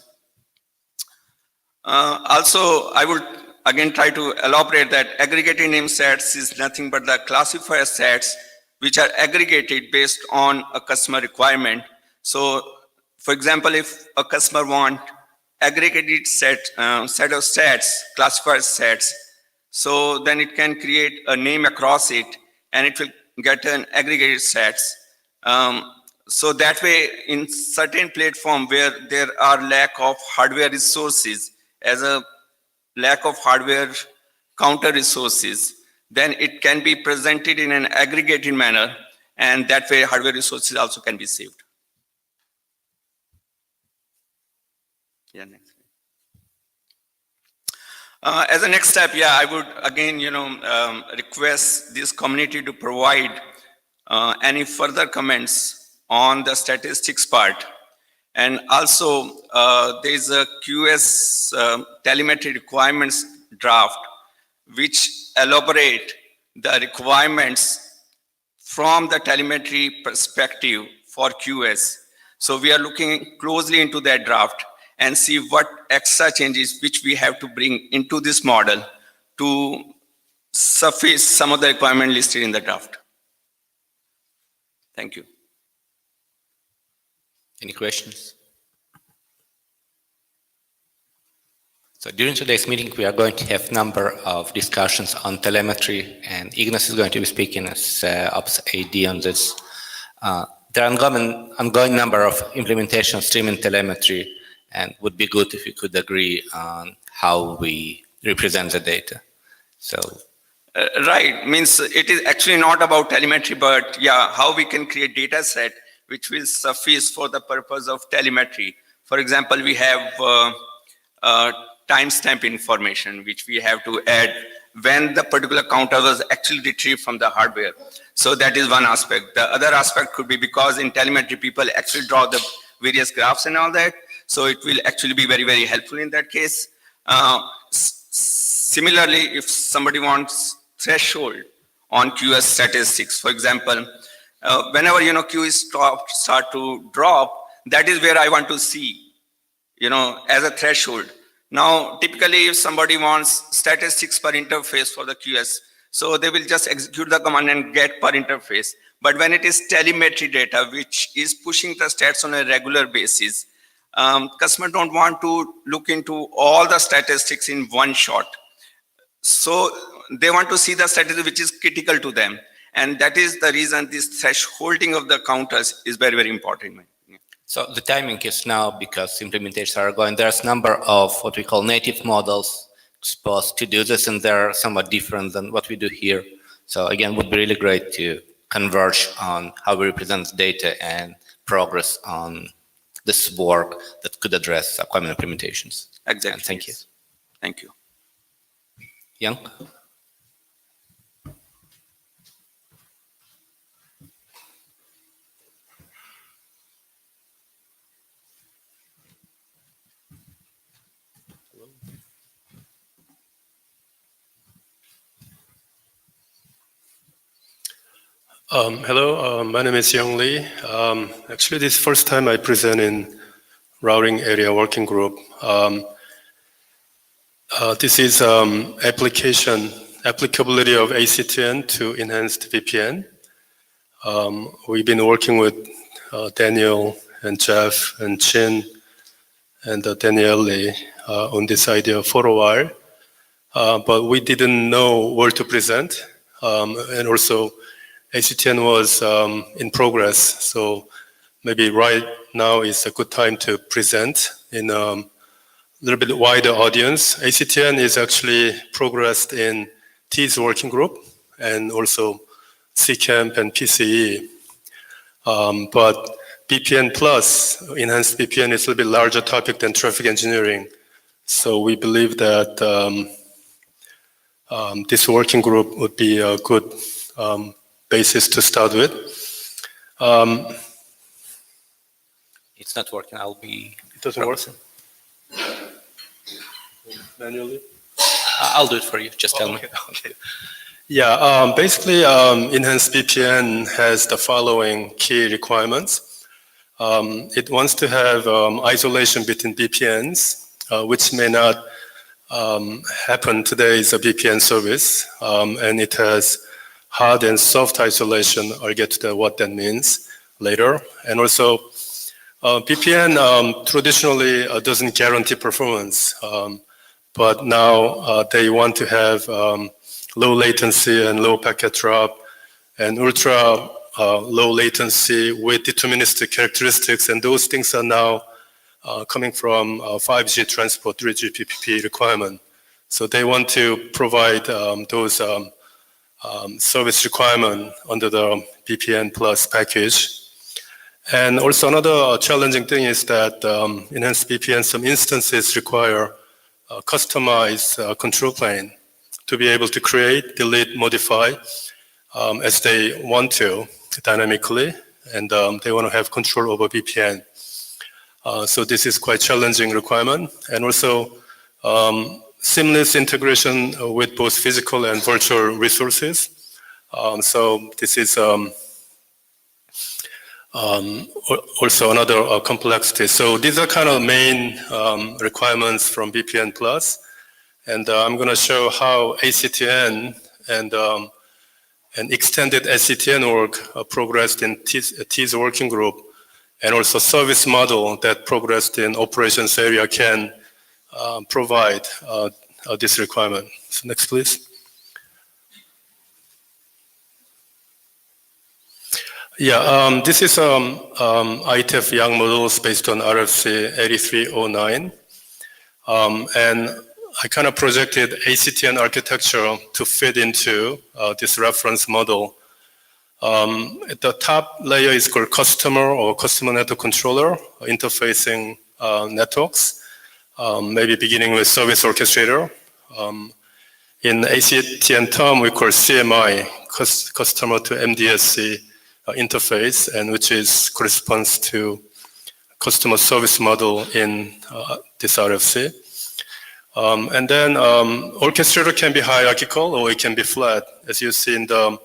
[SPEAKER 10] Also, I would again try to elaborate that aggregated name sets is nothing but the classifier sets which are aggregated based on a customer requirement. So for example, if a customer want aggregated set of stats, classified sets. So then it can create a name across it, and it will get an aggregated sets. So that way, in certain platform where there are lack of hardware resources, as a lack of hardware counter resources, then it can be presented in an aggregated manner, and that way hardware resources also can be saved. Yeah, next. As a next step, yeah, I would again, request this community to provide any further comments on the statistics part. And also, there is a QS telemetry requirements draft, which elaborate the requirements from the telemetry perspective for QS. So we are looking closely into that draft and see what extra changes which we have to bring into this model to suffice some of the requirements listed in the draft. Thank you.
[SPEAKER 2] Any questions? So during today's meeting, we are going to have a number of discussions on telemetry, and Ignas is going to be speaking as Ops AD on this. There are ongoing number of implementation of streaming telemetry, and would be good if we could agree on how we represent the data. So.
[SPEAKER 10] Right, means it is actually not about telemetry, but yeah, how we can create data set which will suffice for the purpose of telemetry. For example, we have timestamp information which we have to add when the particular counter was actually retrieved from the hardware. So that is one aspect. The other aspect could be because in telemetry people actually draw the various graphs and all that. So it will actually be very, very helpful in that case. Similarly, if somebody wants threshold on QS statistics, for example, whenever Q start to drop, that is where I want to see, as a threshold. Now, typically, if somebody wants statistics per interface for the QS, so they will just execute the command and get per interface. But when it is telemetry data, which is pushing the stats on a regular basis, customers don't want to look into all the statistics in one shot. So they want to see the statistics which is critical to them. And that is the reason this thresholding of the counters is very, very important.
[SPEAKER 2] So the timing is now because implementations are going. There's a number of what we call native models supposed to do this, and they're somewhat different than what we do here. So again, it would be really great to converge on how we represent data and progress on this work that could address common implementations.
[SPEAKER 10] Exactly.
[SPEAKER 2] And thank you.
[SPEAKER 10] Thank you.
[SPEAKER 2] Young?
[SPEAKER 11] Hello, my name is Young Lee. Actually, this is the first time I present in routing area working group. This is applicability of ACTN to enhanced VPN. We've been working with Daniel and Jeff and Chin and Daniele on this idea for a while, but we didn't know where to present, and also ACTN was in progress, so maybe right now is a good time to present in a little bit wider audience. ACTN is actually progressed in T's working group and also CCAMP and PCE, but VPN plus enhanced VPN is a little bit larger topic than traffic engineering. So we believe that this working group would be a good basis to start with.
[SPEAKER 2] It's not working.
[SPEAKER 11] It doesn't work? Manually?
[SPEAKER 2] I'll do it for you. Just tell me.
[SPEAKER 11] Okay. Yeah, basically, enhanced VPN has the following key requirements. It wants to have isolation between VPNs, which may not happen today is a VPN service, and it has hard and soft isolation. I'll get to what that means later. And also, VPN traditionally doesn't guarantee performance, but now they want to have low latency and low packet drop and ultra low latency with deterministic characteristics, and those things are now coming from 5G transport 3GPP requirement. So they want to provide those service requirement under the VPN Plus package. And also another challenging thing is that enhanced VPN, some instances require customized control plane to be able to create, delete, modify as they want to dynamically, and they want to have control over VPN. So this is quite challenging requirement, and also seamless integration with both physical and virtual resources. So this is also another complexity. So these are kind of main requirements from VPN Plus, and I'm going to show how ACTN and extended SCTN work progressed in T's working group, and also service model that progressed in operations area can provide this requirement. So next, please. Yeah, this is IETF Young models based on RFC 8309. And I kind of projected ACTN architecture to fit into this reference model. At the top layer is called customer or customer network controller, interfacing networks, maybe beginning with service orchestrator. In ACTN term, we call CMI, customer to MDSC interface, and which corresponds to customer service model in this RFC. And then orchestrator can be hierarchical or it can be flat. As you see in the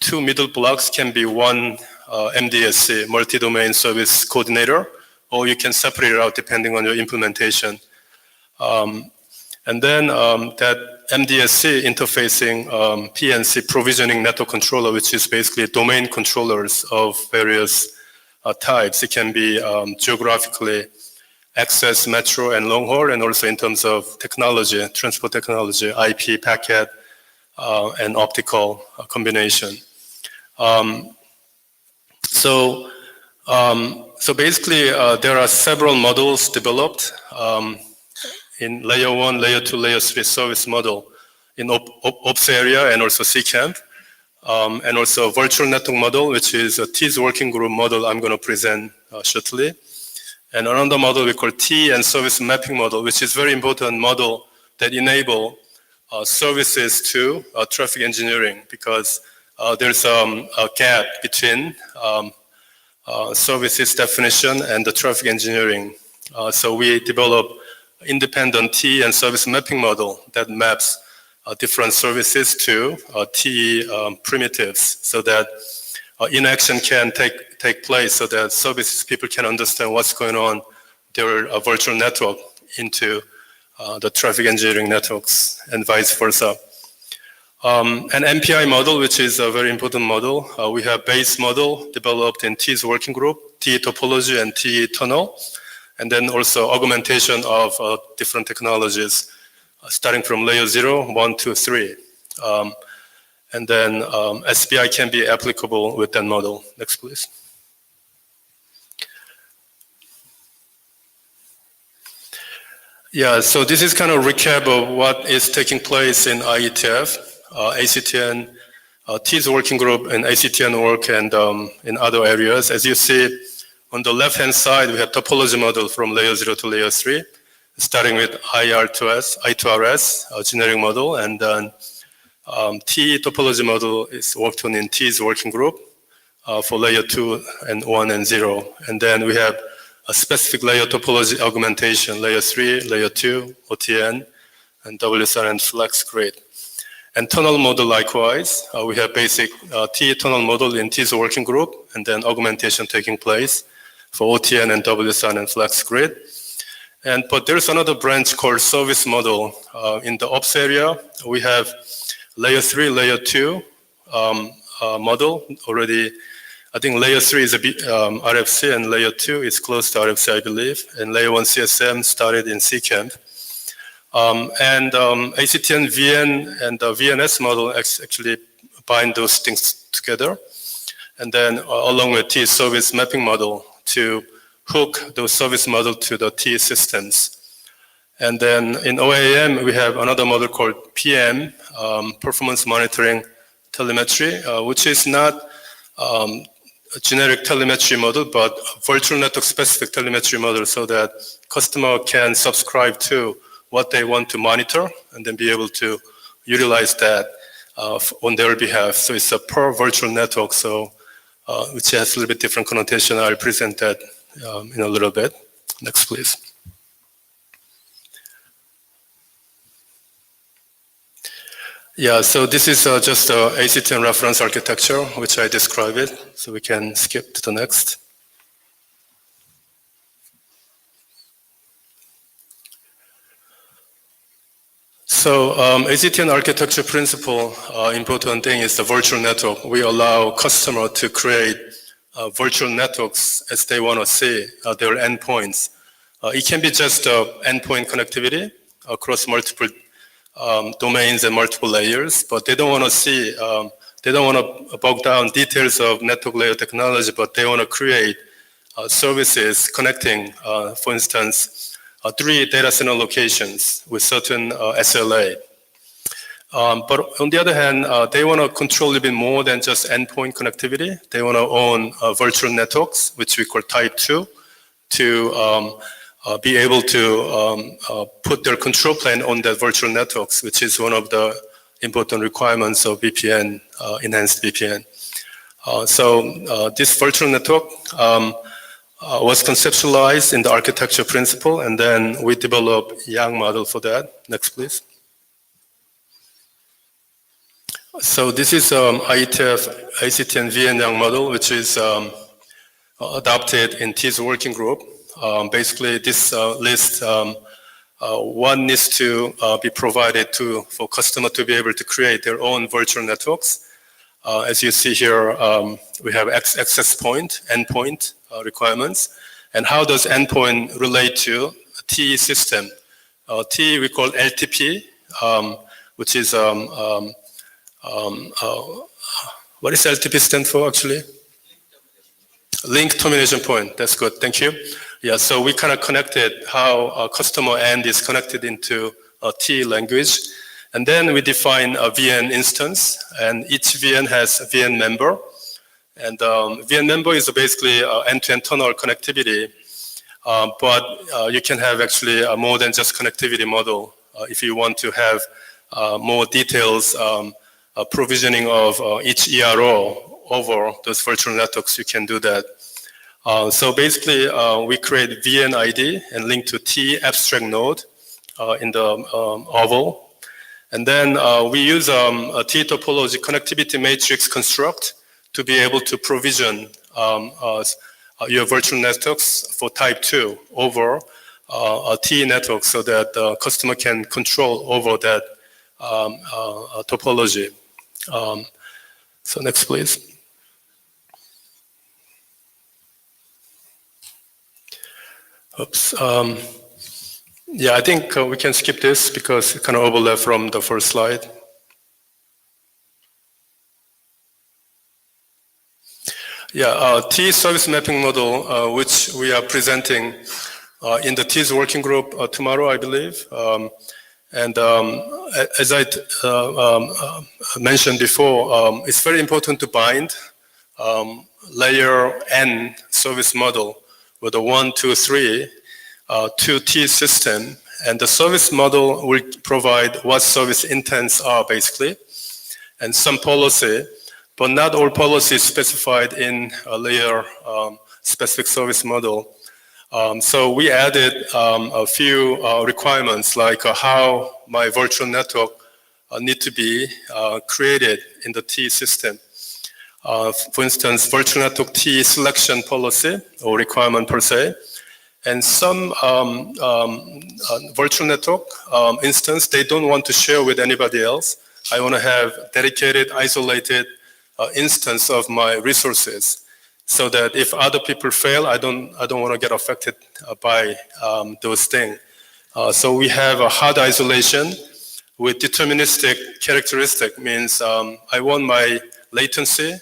[SPEAKER 11] two middle blocks can be one MDSC, multi-domain service coordinator, or you can separate it out depending on your implementation. And then that MDSC interfacing PNC provisioning network controller, which is basically domain controllers of various types. It can be geographically access, metro, and long haul, and also in terms of technology, transport technology, IP, packet, and optical combination. So basically, there are several models developed in layer 1, layer 2, layer 3 service model in ops area and also CCAMP, and also virtual network model, which is a T's working group model I'm going to present shortly. And another model we call T and service mapping model, which is very important model that enable services to traffic engineering, because there's a gap between services definition and the traffic engineering. So we develop independent T and service mapping model that maps different services to T primitives, so that inaction can take place, so that services people can understand what's going on their virtual network into the traffic engineering networks and vice versa. An MPI model, which is a very important model. We have base model developed in T's working group, T topology and T tunnel, and then also augmentation of different technologies, starting from layer 0, 1, 2, 3. And then SPI can be applicable with that model. Next, please. Yeah, so this is kind of a recap of what is taking place in IETF, ACTN, T's working group, and ACTN work, and in other areas. As you see, on the left-hand side, we have topology model from layer 0 to layer 3, starting with I2RS, generic model, and then T topology model is worked on in T's working group for layer 2 and 1 and 0. And then we have a specific layer topology augmentation, layer 3, layer 2, OTN, and WSR and flex grid. And tunnel model likewise, we have basic T tunnel model in T's working group, and then augmentation taking place for OTN and WSR and flex grid. But there's another branch called service model. In the ops area, we have layer 3, layer 2 model already I think layer 3 is RFC, and layer 2 is close to RFC, I believe. And layer 1 CSM started in CCamp. ACTN VN and the VNS model actually bind those things together. And then along with T service mapping model to hook those service model to the T systems. And then in OAM, we have another model called PM, Performance Monitoring Telemetry, which is not a generic telemetry model, but a virtual network specific telemetry model so that customer can subscribe to what they want to monitor and then be able to utilize that on their behalf. So it's a per virtual network, so which has a little bit different connotation. I'll present that in a little bit. Next, please. Yeah, so this is just a ACTN reference architecture, which I describe it. So we can skip to the next. So ACTN architecture principle, important thing is the virtual network. We allow customer to create virtual networks as they want to see their endpoints. It can be just endpoint connectivity across multiple domains and multiple layers, but they don't want to see, they don't want to bog down details of network layer technology, but they want to create services connecting, for instance, 3 data center locations with certain SLA. But on the other hand, they want to control a little bit more than just endpoint connectivity. They want to own virtual networks, which we call type 2, to be able to put their control plane on that virtual networks, which is one of the important requirements of VPN, enhanced VPN. So this virtual network was conceptualized in the architecture principle, and then we developed Yang model for that. Next, please. So this is IETF ACTN VN Yang model, which is adopted in TIS working group. Basically, this list, one needs to be provided for customer to be able to create their own virtual networks. As you see here, we have access point, endpoint requirements. And how does endpoint relate to T system? T we call LTP, which is, what does LTP stand for actually? Link termination point. That's good. Thank you. Yeah, so we kind of connected how a customer end is connected into a T language. And then we define a VN instance, and each VN has a VN member. And VN member is basically end-to-end tunnel connectivity. But you can have actually more than just connectivity model. If you want to have more details, provisioning of each ERO over those virtual networks, you can do that. So basically, we create VN ID and link to T abstract node in the oval. And then we use a T topology connectivity matrix construct to be able to provision your virtual networks for type 2 over a T network so that the customer can control over that topology. So next, please. Oops. Yeah, I think we can skip this because it kind of overlap from the first slide. Yeah, T service mapping model, which we are presenting in the TIS working group tomorrow, I believe. And as I mentioned before, it's very important to bind layer N service model with a 1, 2, 3 to T system, and the service model will provide what service intents are basically, and some policy, but not all policy is specified in a layer specific service model. So we added a few requirements like how my virtual network need to be created in the T system. For instance, virtual network T selection policy or requirement per se. And some virtual network instance, they don't want to share with anybody else. I want to have dedicated, isolated instance of my resources. so that if other people fail, I don't want to get affected by those things. So we have a hard isolation with deterministic characteristic, means I want my latency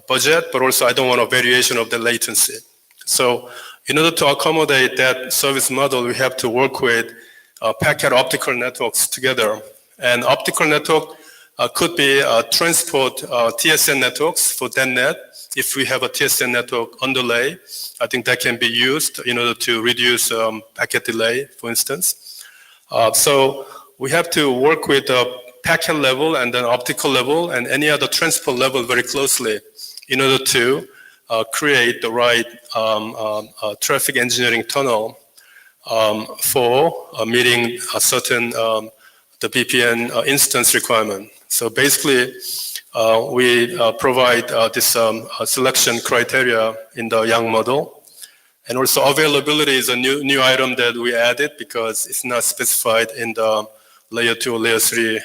[SPEAKER 11] budget, but also I don't want a variation of the latency. So in order to accommodate that service model, we have to work with packet optical networks together. And optical network could be transport TSN networks for DNet. If we have a TSN network underlay, I think that can be used in order to reduce packet delay, for instance. So we have to work with the packet level and then optical level and any other transport level very closely in order to create the right traffic engineering tunnel for meeting a certain the VPN instance requirement. So basically, we provide this selection criteria in the Yang model. And also availability is a new item that we added because it's not specified in the layer 2 or layer 3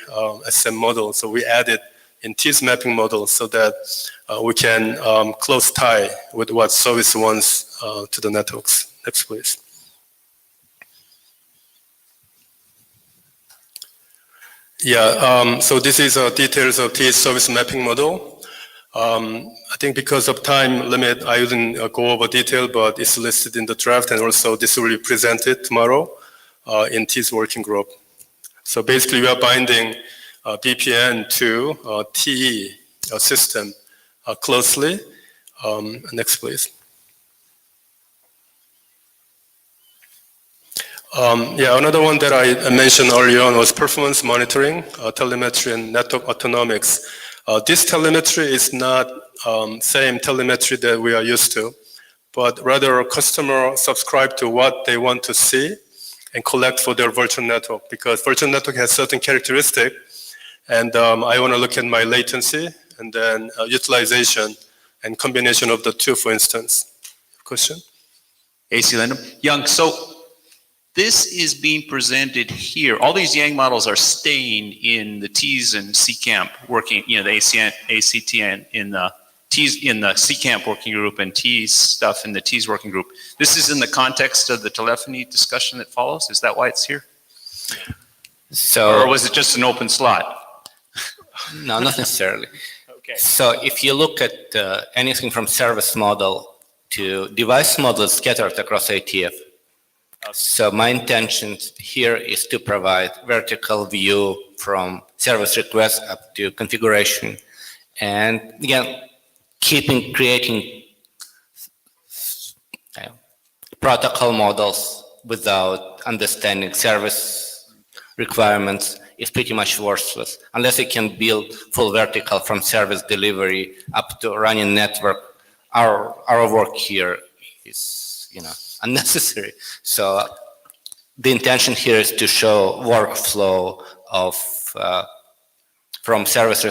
[SPEAKER 11] SM model. So we added in TIS mapping model so that we can close tie with what service wants to the networks. Next, please. Yeah, so this is details of TIS service mapping model. I think because of time limit, I wouldn't go over detail, but it's listed in the draft, and also this will be presented tomorrow in TIS working group. So basically, we are binding VPN to TE system closely. Next, please. Yeah, another one that I mentioned earlier on was performance monitoring, telemetry, and network autonomics. This telemetry is not same telemetry that we are used to, but rather a customer subscribe to what they want to see and collect for their virtual network, because virtual network has certain characteristic, and I want to look at my latency and then utilization and combination of the two, for instance. Question?
[SPEAKER 7] AC Lindum. Young, so this is being presented here. All these Yang models are staying in the TIS and CCAMP working, you know, the ACTN in the TIS, in the CCAMP working group, and TIS stuff in the TIS working group. This is in the context of the telephony discussion that follows? Is that why it's here?
[SPEAKER 2] So,
[SPEAKER 7] or was it just an open slot?
[SPEAKER 2] No, not necessarily.
[SPEAKER 7] Okay.
[SPEAKER 2] So if you look at anything from service model to device model scattered across IETF, so my intention here is to provide vertical view from service request up to configuration, and again, creating protocol models without understanding service requirements is pretty much worthless unless you can build full vertical from service delivery up to running network. Our work here is, unnecessary. So the intention here is to show workflow of from service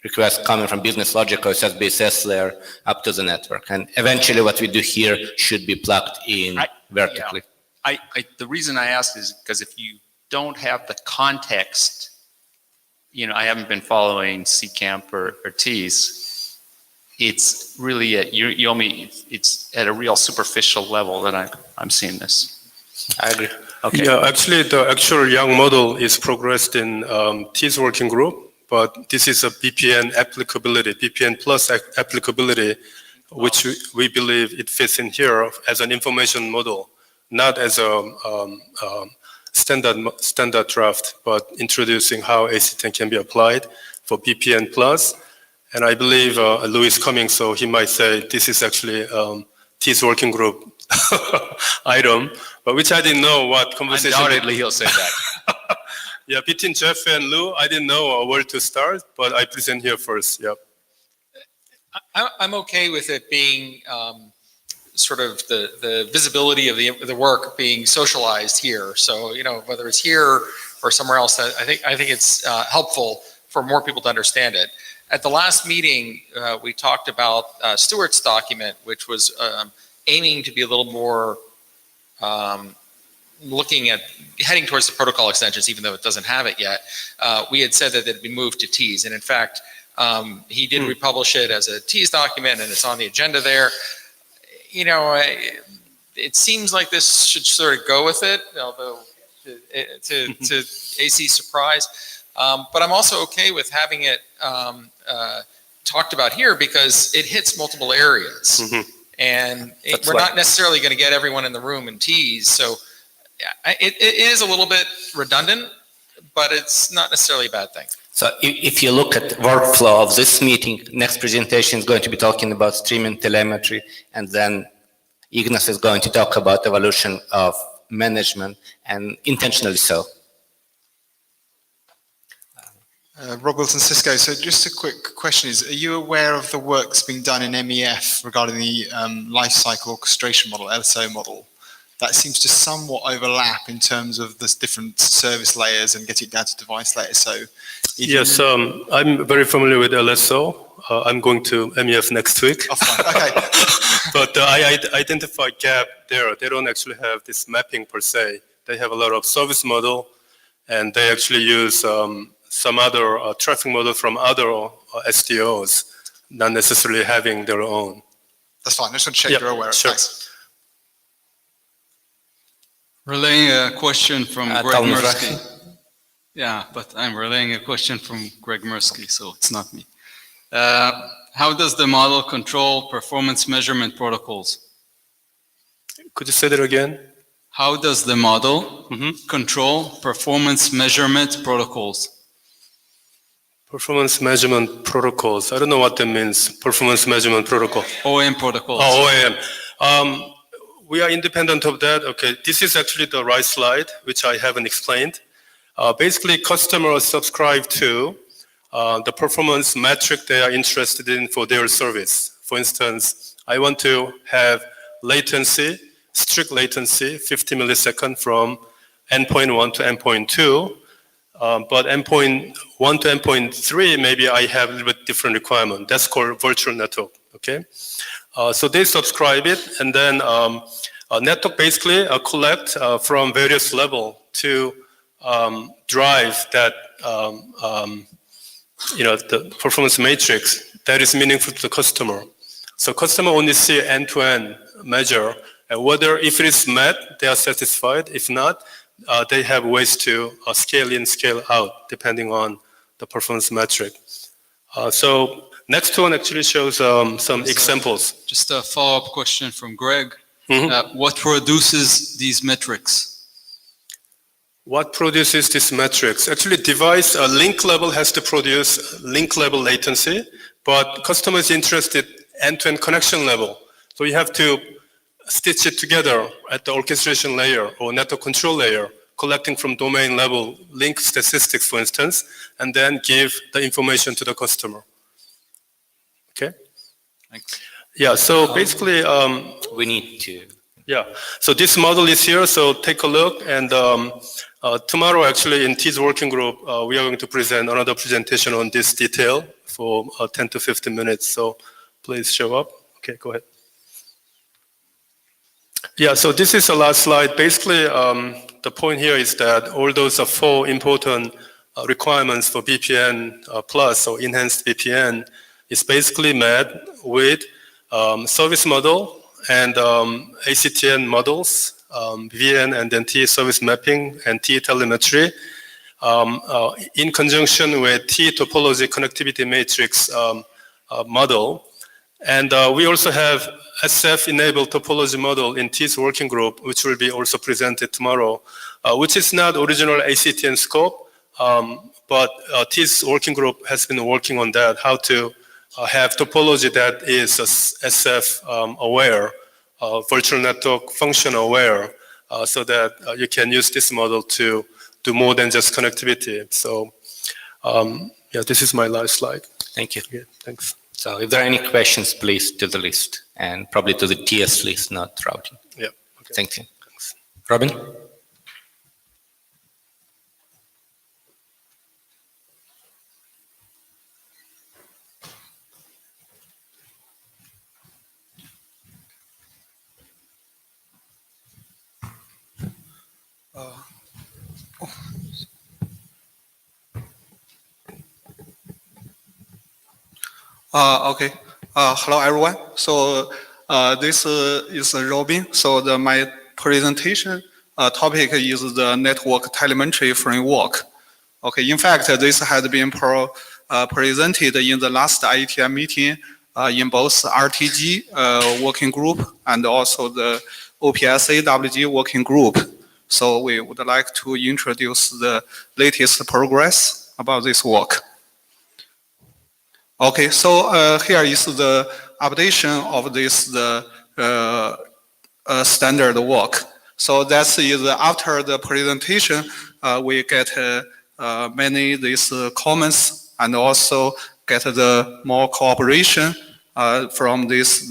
[SPEAKER 2] requests coming from business logic or SBSS layer up to the network, and eventually what we do here should be plugged in vertically.
[SPEAKER 7] Yeah. The reason I asked is because if you don't have the context, I haven't been following CCAMP or TIS. It's really it's at a real superficial level that I'm seeing this.
[SPEAKER 2] I agree.
[SPEAKER 7] Okay.
[SPEAKER 11] Yeah, actually, the actual Yang model is progressed in TIS working group, but this is a VPN applicability, VPN plus applicability, which we believe it fits in here as an information model, not as a standard draft, but introducing how AC10 can be applied for VPN plus. And I believe Louis is coming, so he might say this is actually TIS working group item, but which I didn't know what conversation.
[SPEAKER 7] Undoubtedly, he'll say that.
[SPEAKER 11] Yeah, between Jeff and Lou, I didn't know where to start, but I present here first. Yep.
[SPEAKER 12] I'm okay with it being sort of the visibility of the work being socialized here. So whether it's here or somewhere else, I think it's helpful for more people to understand it. At the last meeting, we talked about Stewart's document, which was aiming to be a little more looking at heading towards the protocol extensions, even though it doesn't have it yet. We had said that it'd be moved to TIS, and in fact, He did republish it as a Tees document, and it's on the agenda there. You know, it seems like this should sort of go with it, although to AC's surprise. But I'm also okay with having it talked about here because it hits multiple areas. And we're not necessarily going to get everyone in the room in Tees. So it is a little bit redundant, but it's not necessarily a bad thing.
[SPEAKER 2] So if you look at the workflow of this meeting, next presentation is going to be talking about streaming telemetry, and then Ignace is going to talk about evolution of management, and intentionally so.
[SPEAKER 6] Rob Wilson, Cisco. So just a quick question is, are you aware of the work that's being done in MEF regarding the life cycle orchestration model, LSO model? That seems to somewhat overlap in terms of the different service layers and getting it down to device layers. So
[SPEAKER 11] yes, I'm very familiar with LSO. I'm going to MEF next week.
[SPEAKER 6] Oh, fine. Okay.
[SPEAKER 11] But I identify gap there. They don't actually have this mapping per se. They have a lot of service model, and they actually use some other traffic model from other SDOs, not necessarily having their own.
[SPEAKER 6] That's fine. I just want to check you're aware of it.
[SPEAKER 11] Sure.
[SPEAKER 6] Thanks.
[SPEAKER 13] Relaying a question from Greg Mursky. Yeah, but I'm relaying a question from Greg Mursky, so it's not me. How does the model control performance measurement protocols?
[SPEAKER 11] Could you say that again?
[SPEAKER 13] How does the model control performance measurement protocols?
[SPEAKER 11] Performance measurement protocols. I don't know what that means. Performance measurement protocol.
[SPEAKER 13] OM protocols.
[SPEAKER 11] Oh, OM. We are independent of that. Okay, this is actually the right slide, which I haven't explained. Basically, customers subscribe to the performance metric they are interested in for their service. For instance, I want to have latency, strict latency, 50 milliseconds from endpoint 1 to endpoint 2. But endpoint 1 to endpoint 3, maybe I have a little bit different requirement. That's called virtual network, okay? So they subscribe it, and then a network basically collect from various level to drive that, the performance matrix that is meaningful to the customer. So customer only see end-to-end measure, and whether if it is met, they are satisfied. If not, they have ways to scale in, scale out, depending on the performance metric. So next one actually shows some examples.
[SPEAKER 13] Just a follow-up question from Greg. What produces these metrics?
[SPEAKER 11] What produces these metrics? Actually, device link level has to produce link level latency, but customer is interested end-to-end connection level. So you have to stitch it together at the orchestration layer or network control layer, collecting from domain level link statistics, for instance, and then give the information to the customer. Okay?
[SPEAKER 13] Thanks.
[SPEAKER 11] Yeah, so basically...
[SPEAKER 2] we need to...
[SPEAKER 11] Yeah, so this model is here, so take a look, and tomorrow actually in Tees working group, we are going to present another presentation on this detail for 10 to 15 minutes, so please show up. Okay, go ahead. Yeah, so this is the last slide. Basically, the point here is that all those are 4 important requirements for VPN plus or enhanced VPN is basically met with service model and ACTN models, VN and then T service mapping and T telemetry in conjunction with T topology connectivity matrix model. And we also have SF-enabled topology model in T's working group, which will be also presented tomorrow, which is not original ACTN scope, but T's working group has been working on that, how to have topology that is SF aware, virtual network function aware, so that you can use this model to do more than just connectivity. So yeah, this is my last slide.
[SPEAKER 2] Thank you.
[SPEAKER 11] Yeah, thanks.
[SPEAKER 2] So if there are any questions, please to the list, and probably to the TS list, not routing.
[SPEAKER 11] Yeah. Okay.
[SPEAKER 2] Thank you. Thanks. Robin?
[SPEAKER 14] Okay. Hello, everyone. So this is Robin. So my presentation topic is the network telemetry framework. Okay. In fact, this has been presented in the last IETF meeting in both RTG working group and also the OPSAWG working group. So we would like to introduce the latest progress about this work. Okay, so here is the updation of this standard work. So that is after the presentation, we get many these comments and also get the more cooperation from this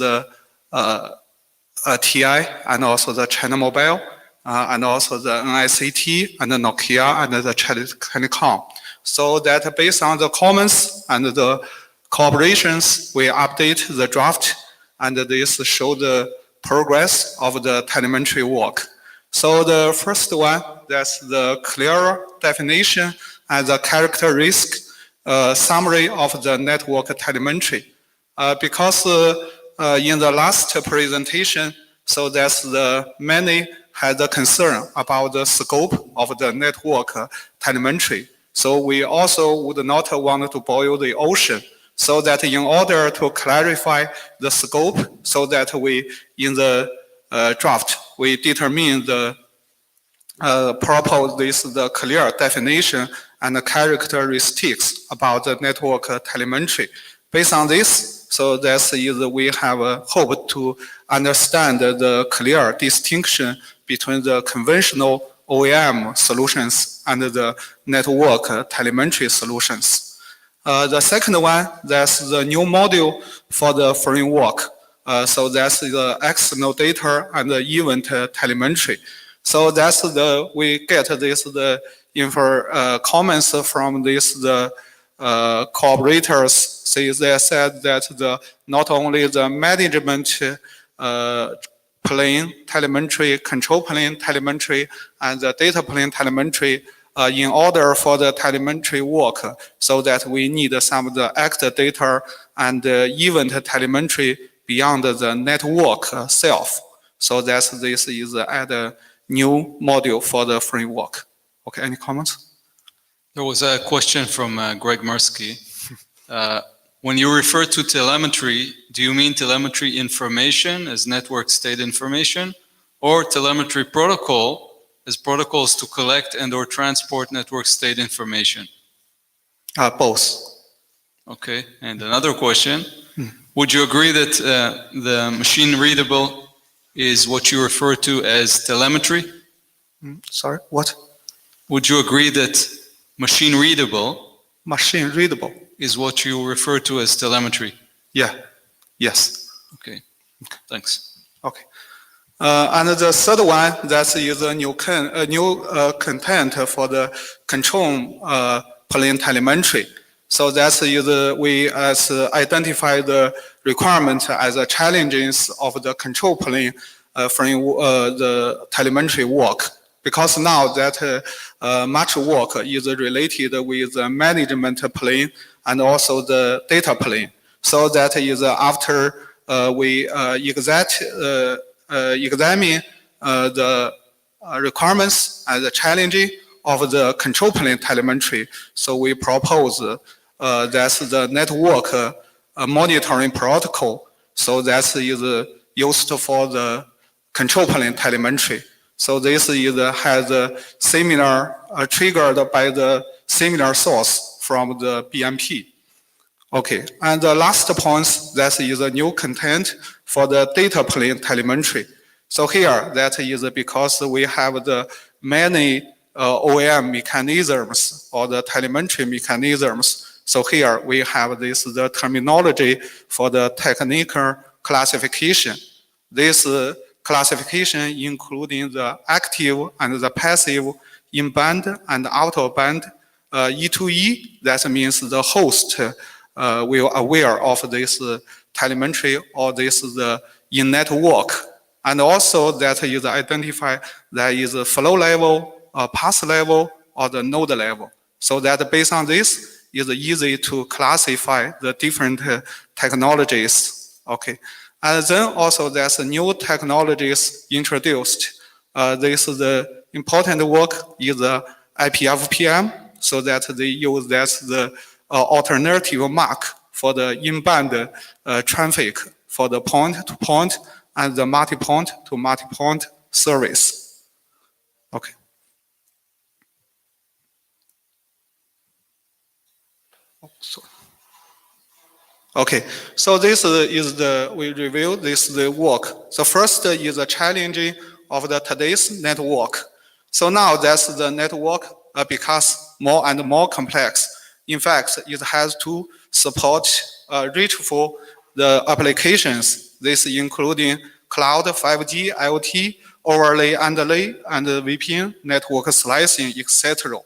[SPEAKER 14] TI and also the China Mobile and also the NICT and the Nokia and the Telecom. So that based on the comments and the cooperations, we update the draft and this show the progress of the telemetry work. So the first one, that's the clear definition and the characteristic summary of the network telemetry. Because in the last presentation, so that's the many had a concern about the scope of the network telemetry. So we also would not want to boil the ocean. So that in order to clarify the scope, so that we, in the draft, we determine the propose this the clear definition and the characteristics about the network telemetry. Based on this, so that's we have a hope to understand the clear distinction between the conventional OEM solutions and the network telemetry solutions. The second one, that's the new module for the framework. So that's the external data and the event telemetry. So that's we get this comments from this cooperators. So they said that not only the management plane telemetry, control plane telemetry, and the data plane telemetry in order for the telemetry work, so that we need some of the act data and event telemetry beyond the network self. So that's this is add a new module for the framework. Okay, any comments?
[SPEAKER 13] There was a question from Greg Mursky. When you refer to telemetry, do you mean telemetry information as network state information, or telemetry protocol as protocols to collect and or transport network state information?
[SPEAKER 14] Both.
[SPEAKER 13] Okay, and another question. Would you agree that the machine readable is what you refer to as telemetry?
[SPEAKER 14] Sorry, what?
[SPEAKER 13] Would you agree that machine readable
[SPEAKER 14] is
[SPEAKER 13] what you refer to as telemetry?
[SPEAKER 14] Yeah, yes.
[SPEAKER 13] Okay, thanks.
[SPEAKER 14] Okay. And the third one, that is a new content for the control plane telemetry. So that's we identify the requirement as the challenges of the control plane the telemetry work. Because now that much work is related with the management plane and also the data plane. So that is after we examine the requirements and the challenge of the control plane telemetry. So we propose that's the network monitoring protocol. So that is used for the control plane telemetry. So this has a similar triggered by the similar source from the BMP. Okay, and the last point, that is a new content for the data plane telemetry. So here, that is because we have the many OEM mechanisms or the telemetry mechanisms. So here we have the terminology for the technical classification. This classification including the active and the passive in-band and out-of-band E2E. That means the host will aware of this telemetry or this the in-network. And also that is identify that is a flow level, path level, or the node level. So that based on this, is easy to classify the different technologies. Okay. And then also there's new technologies introduced. This is the important work is the IPFPM, so that they use that's the alternative mark for the inbound traffic for the point-to-point and the multi-point to multi-point service. Okay. Oh, sorry. Okay, so this is we review the work. So first is the challenge of the today's network. So now that's the network becomes more and more complex. In fact, it has to support reach for the applications. This including cloud, 5G, IoT, overlay, underlay, and VPN, network slicing, etc.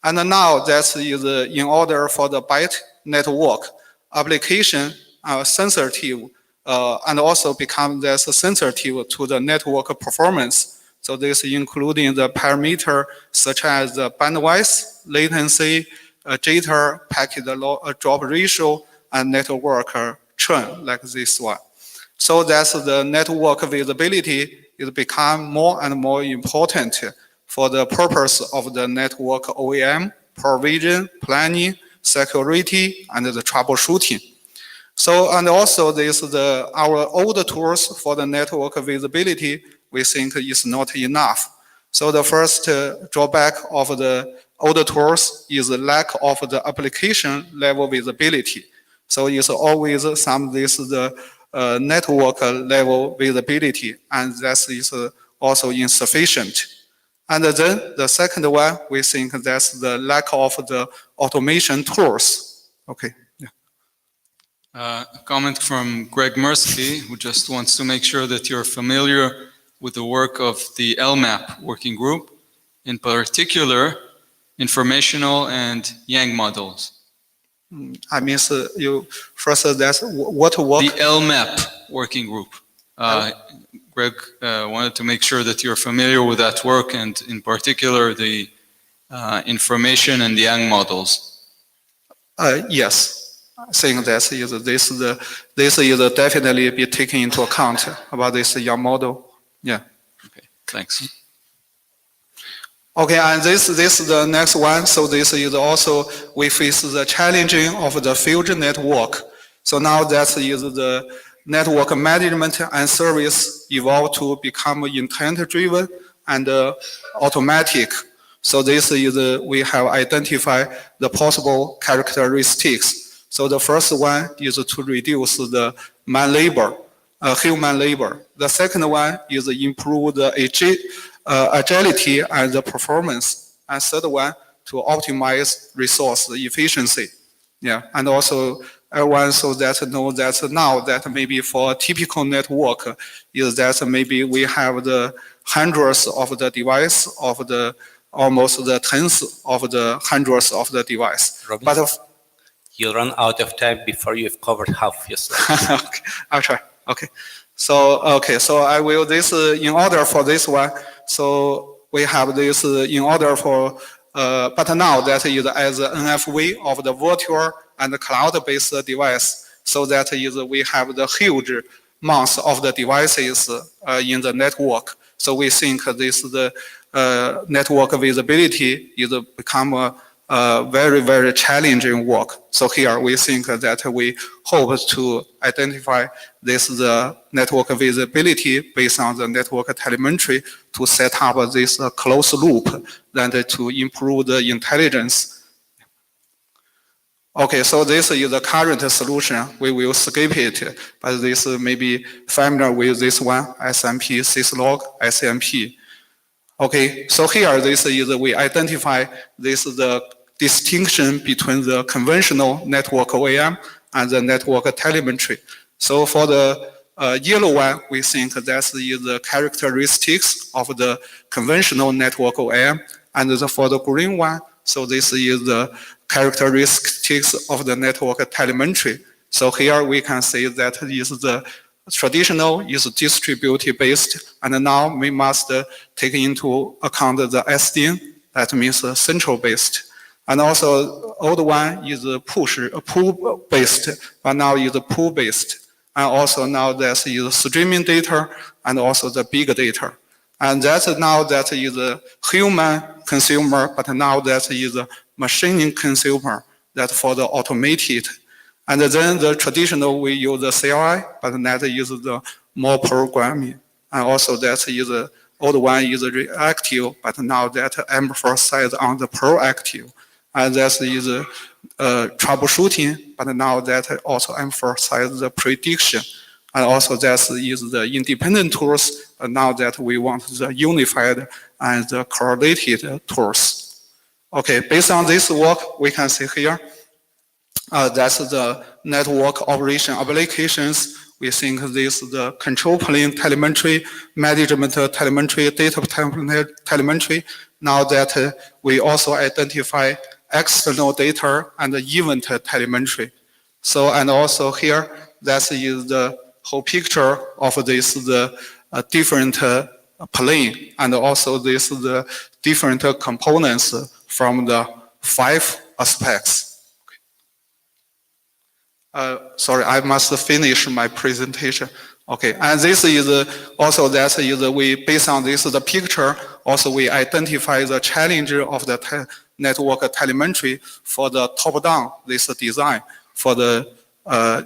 [SPEAKER 14] And now that is in order for the byte network application sensitive and also become less sensitive to the network performance. So this including the parameter such as the bandwidth, latency, jitter, packet drop ratio, and network churn like this one. So that's the network visibility is become more and more important for the purpose of the network OEM, provision, planning, security, and the troubleshooting. So, and also this our old tools for the network visibility, we think is not enough. So the first drawback of the older tools is the lack of the application level visibility. So it's always the network level visibility, and that is also insufficient. And then the second one, we think that's the lack of the automation tools. Okay. Yeah.
[SPEAKER 13] Comment from Greg Mursky, who just wants to make sure that you're familiar with the work of the LMAP working group, in particular, informational and Yang models.
[SPEAKER 14] I mean, you first, that's what work?
[SPEAKER 13] The LMAP working group. Greg wanted to make sure that you're familiar with that work, and in particular, the information and the Yang models.
[SPEAKER 14] Yes, I think this is definitely be taken into account about this Yang model. Yeah.
[SPEAKER 13] Okay. Thanks.
[SPEAKER 14] Okay, and this is the next one. So this is also we face the challenging of the fusion network. So now that is the network management and service evolve to become intent-driven and automatic. So this is we have identified the possible characteristics. So the first one is to reduce the man labor, human labor. The second one is improve the agility and the performance. And third one, to optimize resource efficiency. Yeah, and also everyone so that know that now that maybe for a typical network is that maybe we have the hundreds of the device of the almost the tens of the hundreds of the device.
[SPEAKER 2] Robin,
[SPEAKER 14] but
[SPEAKER 2] you'll run out of time before you've covered half your slide.
[SPEAKER 14] Okay, I'll try. Okay. So I will this in order for this one. So we have this in order for but now that is as an NFV of the virtual and cloud-based device. So that is we have the huge amounts of the devices in the network. So we think this the network visibility is become a very, very challenging work. So here we think that we hope to identify this the network visibility based on the network telemetry to set up this closed loop and to improve the intelligence. Okay, so this is the current solution. We will skip it, but this may be familiar with this one, SMP, syslog, SMP. Okay, so here this is we identify this the distinction between the conventional network OEM and the network telemetry. So for the yellow one, we think that is the characteristics of the conventional network OEM, and for the green one, so this is the characteristics of the network telemetry. So here we can say that is the traditional is distributed based, and now we must take into account the SDN, that means central based. And also, old one is pull-based, but now is pull-based. And also now that's is streaming data and also the big data. And that's now that is a human consumer, but now that is a machine consumer that for the automated. And then the traditional we use the CLI, but that is the more programming. And also that is the old one is reactive, but now that emphasize on the proactive. And that is troubleshooting, but now that also emphasize the prediction. And also that is the independent tools, but now that we want the unified and the correlated tools. Okay, based on this work, we can see here, that's the network operation applications. We think this is the control plane telemetry, management telemetry, data telemetry. Now that we also identify external data and event telemetry. So, and also here, that is the whole picture of this the different plane, and also this the different components from the 5 aspects. Sorry, I must finish my presentation. Okay, and this is also that is we based on this the picture. Also, we identify the challenge of the network telemetry for the top-down this design for the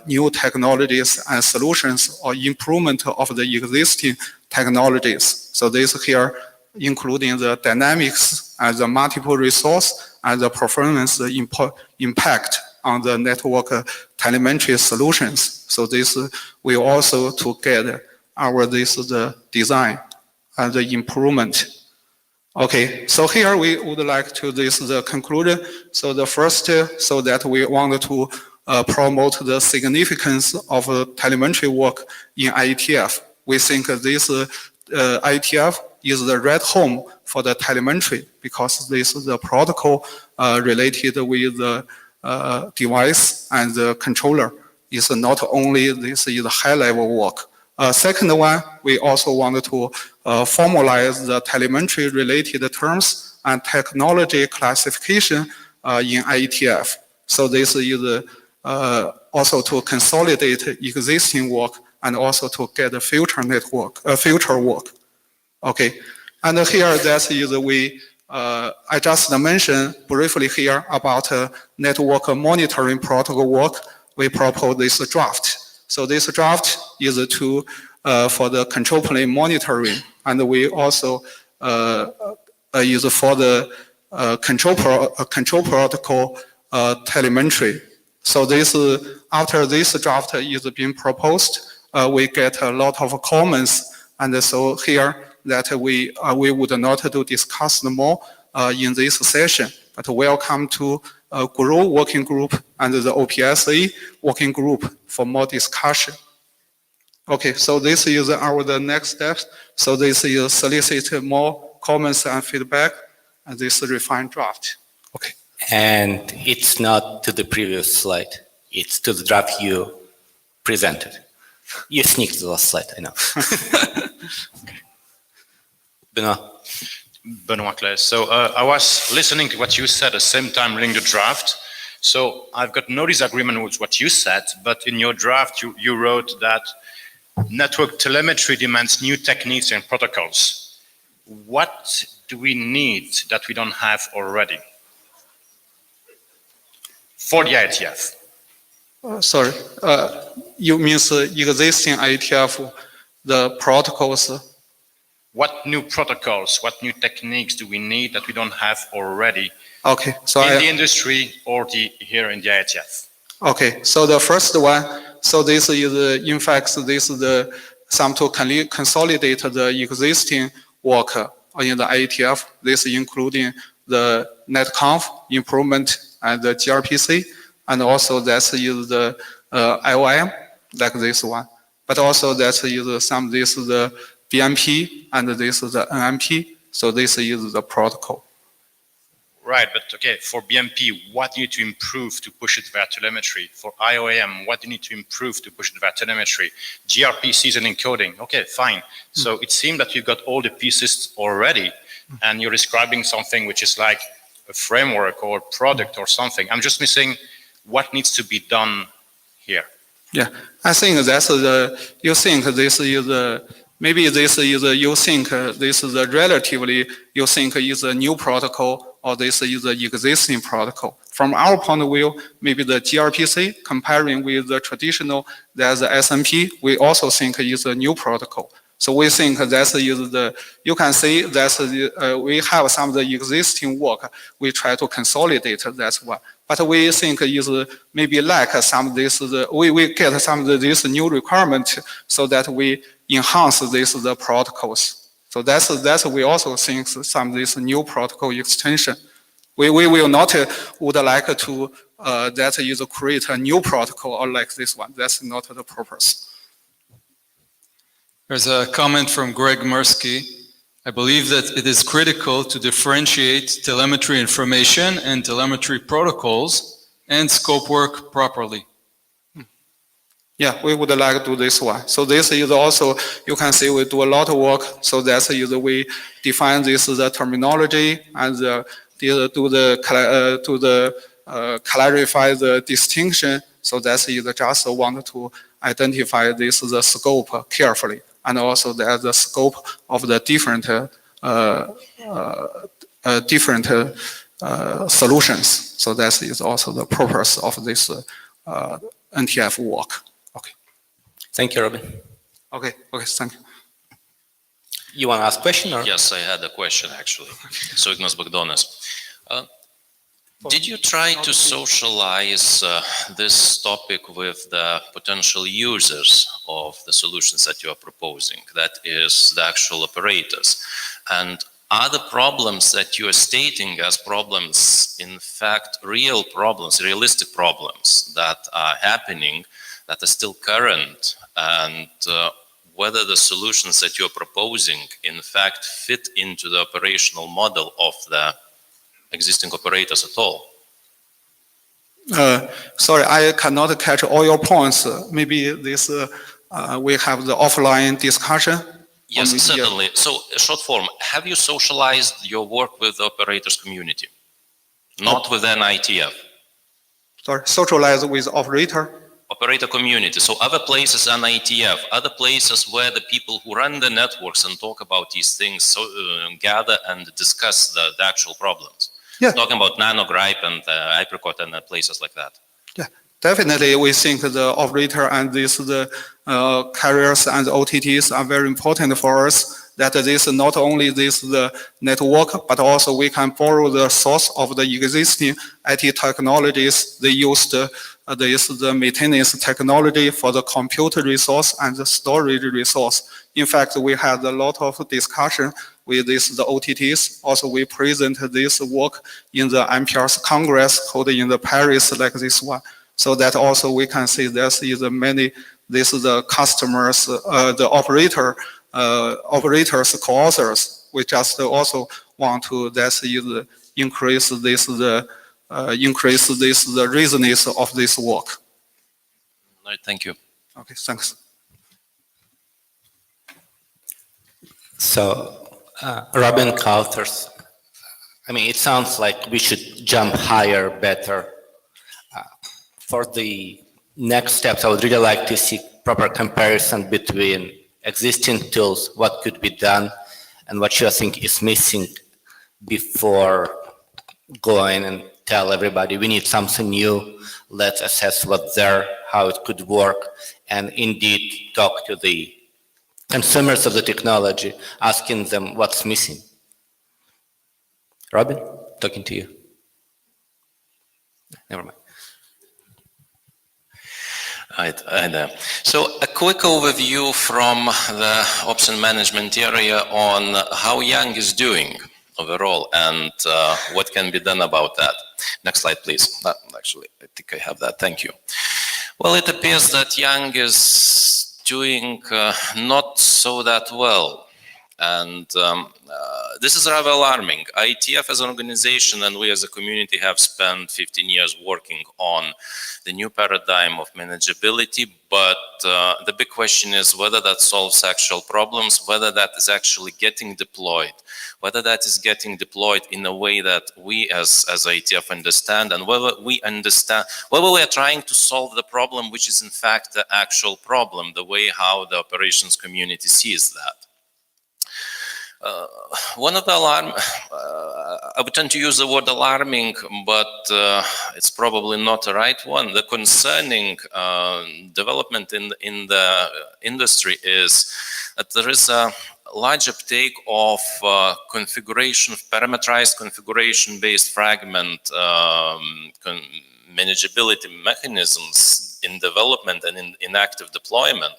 [SPEAKER 14] new technologies and solutions or improvement of the existing technologies. So this here including the dynamics and the multiple resource and the performance impact on the network telemetry solutions. So this we also to get our this the design and the improvement. Okay, so here we would like to this the conclusion. So the first, so that we want to promote the significance of telemetry work in IETF. We think this IETF is the right home for the telemetry because this is the protocol related with the device and the controller. Is not only this is high level work. Second one, we also want to formalize the telemetry related terms and technology classification in IETF. So this is also to consolidate existing work and also to get a future network, future work. Okay, and here that is we. I just mentioned briefly here about network monitoring protocol work. We propose this draft. So this draft is to for the control plane monitoring, and we also is for the control protocol telemetry. So this after this draft is being proposed, we get a lot of comments, and so here that we would not to discuss more in this session, but welcome to GROW working group and the OPSA working group for more discussion. Okay, so this is the next steps. So this is solicit more comments and feedback, and this refined draft. Okay.
[SPEAKER 2] And it's not to the previous slide. It's to the draft you presented. You sneaked the last slide, I know.
[SPEAKER 15] Benoit Claes. So I was listening to what you said at the same time reading the draft. So I've got no disagreement with what you said, but in your draft you wrote that network telemetry demands new techniques and protocols. What do we need that we don't have already for the IETF?
[SPEAKER 14] Sorry, you mean existing IETF, the protocols?
[SPEAKER 15] What new protocols, what new techniques do we need that we don't have already?
[SPEAKER 14] Okay, so
[SPEAKER 15] in the industry or here in the IETF?
[SPEAKER 14] Okay, so the first one, so this is in fact this is the some to consolidate the existing work in the IETF. This including the netconf improvement and the gRPC, and also that is the IOM like this one. But also that is some this is the BMP and this is the NMP. So this is the protocol.
[SPEAKER 15] Right, but okay, for BMP, what do you need to improve to push it via telemetry? For IOM, what do you need to improve to push it via telemetry? gRPCs and encoding, okay, fine. So it seems that you've got all the pieces already, and you're describing something which is like a framework or product or something. I'm just missing what needs to be done here.
[SPEAKER 14] Yeah, I think that's you think this is maybe this is you think this is relatively you think is a new protocol or this is the existing protocol. From our point of view, maybe the gRPC comparing with the traditional that's the SMP, we also think is a new protocol. So we think that's you can see that we have some of the existing work. We try to consolidate that one. But we think is maybe like some of this, we get some of this new requirement so that we enhance the protocols. So that's we also think some of this new protocol extension. We will not would like to that is create a new protocol or like this one. That's not the purpose.
[SPEAKER 13] There's a comment from Greg Mursky. I believe that it is critical to differentiate telemetry information and telemetry protocols and scope work properly.
[SPEAKER 14] Yeah, we would like to do this one. So this is also, you can see we do a lot of work. So that's we define this the terminology and clarify the distinction. So that's just want to identify this the scope carefully. And also the scope of the different solutions. So that is also the purpose of this NTF work. Okay.
[SPEAKER 2] Thank you, Robin.
[SPEAKER 14] Okay, thank you.
[SPEAKER 2] You want to ask a question? Or?
[SPEAKER 16] Yes, I had a question actually. So Ignas Bagdonas. Did you try to socialize this topic with the potential users of the solutions that you are proposing, that is the actual operators? And are the problems that you are stating as problems, in fact, real problems, realistic problems that are happening, that are still current, and whether the solutions that you are proposing, in fact, fit into the operational model of the existing operators at all?
[SPEAKER 14] Sorry, I cannot catch all your points. Maybe this we have the offline discussion.
[SPEAKER 16] Yes, certainly. So, short form, have you socialized your work with the operators community? Not with an IETF?
[SPEAKER 14] Sorry, socialize with operator?
[SPEAKER 16] Operator community. So other places than IETF, other places where the people who run the networks and talk about these things gather and discuss the actual problems.
[SPEAKER 14] Yeah.
[SPEAKER 16] Talking about NanoGripe and Apricot and places like that.
[SPEAKER 14] Yeah, definitely we think the operator and the carriers and OTTs are very important for us. That this not only the network, but also we can borrow the source of the existing IT technologies. They use the maintenance technology for the computer resource and the storage resource. In fact, we had a lot of discussion with the OTTs. Also, we present this work in the MPR's Congress called in the Paris like this one. So that also we can see this is the customers, the operators, co-authors. We just also want to increase the reasonableness of this work.
[SPEAKER 16] All right, thank you.
[SPEAKER 14] Okay, thanks.
[SPEAKER 2] So, Robin Coulters, I mean, it sounds like we should jump higher, better. For the next steps, I would really like to see proper comparison between existing tools, what could be done, and what you think is missing before going and tell everybody we need something new, let's assess what's there, how it could work, and indeed talk to the consumers of the technology, asking them what's missing. Robin, talking to you. Never mind.
[SPEAKER 16] Right. So a quick overview from the ops and management area on how Yang is doing overall and what can be done about that. Next slide, please. Actually, I think I have that. Thank you. Well, it appears that Yang is doing not so that well. And this is rather alarming. IETF as an organization and we as a community have spent 15 years working on the new paradigm of manageability, but the big question is whether that solves actual problems, whether that is actually getting deployed, whether that is getting deployed in a way that we as IETF understand, and whether we understand, whether we are trying to solve the problem which is in fact the actual problem, the way how the operations community sees that. One of the alarm, I would tend to use the word alarming, but it's probably not the right one. The concerning development in the industry is that there is a large uptake of configuration, parameterized configuration-based fragment manageability mechanisms in development and in active deployment,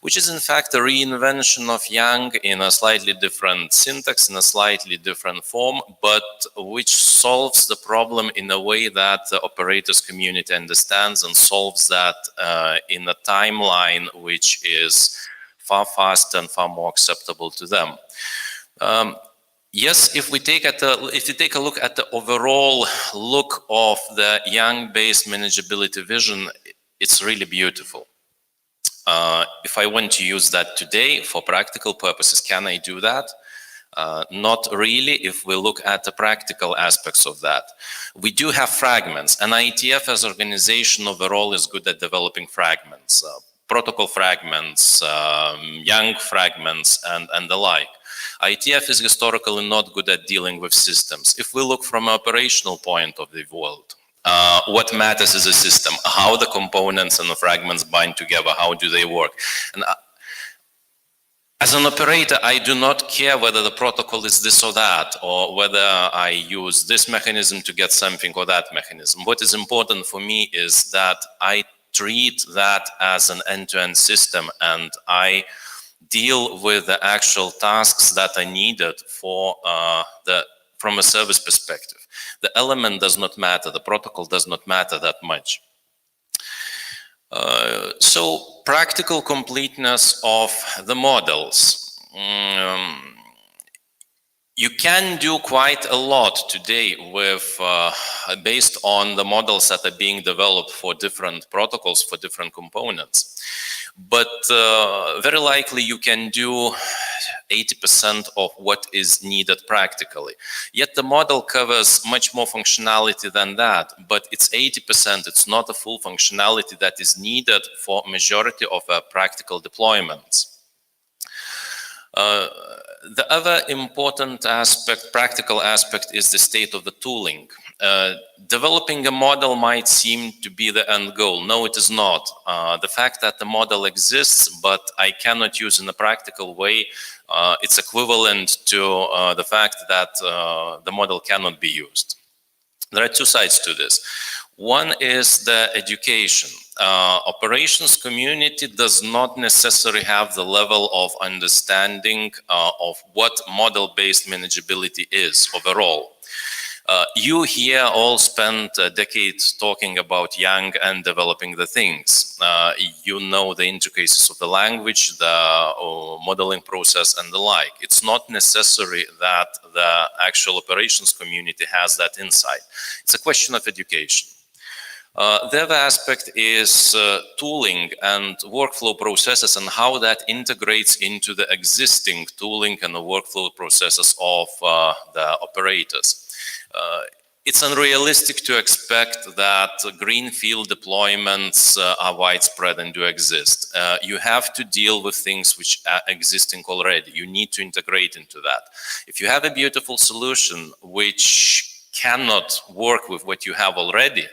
[SPEAKER 16] which is in fact a reinvention of Yang in a slightly different syntax, in a slightly different form, but which solves the problem in a way that the operators community understands and solves that in a timeline which is far faster and far more acceptable to them. Yes, if you take a look at the overall look of the Yang-based manageability vision, it's really beautiful. If I want to use that today for practical purposes, can I do that? Not really if we look at the practical aspects of that. We do have fragments, and IETF as an organization overall is good at developing fragments, protocol fragments, Yang fragments, and the like. IETF is historically not good at dealing with systems. If we look from an operational point of the world, what matters is a system, how the components and the fragments bind together, how do they work. And as an operator, I do not care whether the protocol is this or that, or whether I use this mechanism to get something or that mechanism. What is important for me is that I treat that as an end-to-end system, and I deal with the actual tasks that are needed for from a service perspective. The element does not matter, the protocol does not matter that much. So practical completeness of the models. You can do quite a lot today with based on the models that are being developed for different protocols, for different components. But very likely you can do 80% of what is needed practically. Yet the model covers much more functionality than that, but it's 80%, it's not a full functionality that is needed for majority of practical deployments. The other important aspect, practical aspect, is the state of the tooling. Developing a model might seem to be the end goal. No, it is not. The fact that the model exists, but I cannot use in a practical way, it's equivalent to the fact that the model cannot be used. There are two sides to this. One is the education. Operations community does not necessarily have the level of understanding of what model-based manageability is overall. You here all spent decades talking about Yang and developing the things. You know the intricacies of the language, the modeling process, and the like. It's not necessary that the actual operations community has that insight. It's a question of education. The other aspect is tooling and workflow processes and how that integrates into the existing tooling and the workflow processes of the operators. It's unrealistic to expect that greenfield deployments are widespread and do exist. You have to deal with things which are existing already. You need to integrate into that. If you have a beautiful solution which cannot work with what you have already,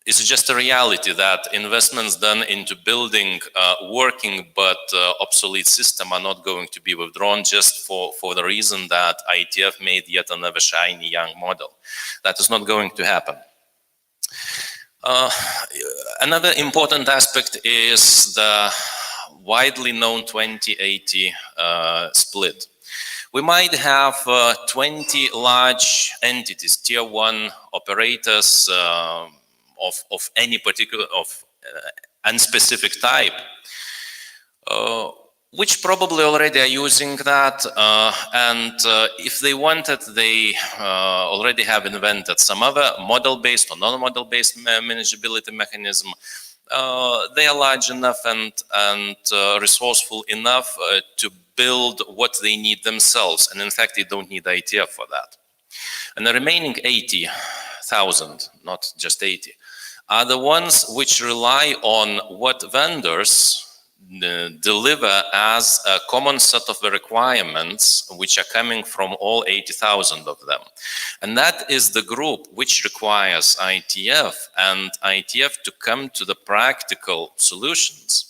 [SPEAKER 16] it's just a reality that investments done into building working but obsolete system are not going to be withdrawn just for the reason that IETF made yet another shiny Yang model. That is not going to happen. Another important aspect is the widely known 2080 split. We might have 20 large entities, tier one operators of any particular, unspecific type. which probably already are using that, and if they wanted, they already have invented some other model-based or non-model-based manageability mechanism. They are large enough and resourceful enough to build what they need themselves, and in fact, they don't need IETF for that. And the remaining 80,000, not just 80, are the ones which rely on what vendors deliver as a common set of the requirements which are coming from all 80,000 of them. And that is the group which requires IETF and IETF to come to the practical solutions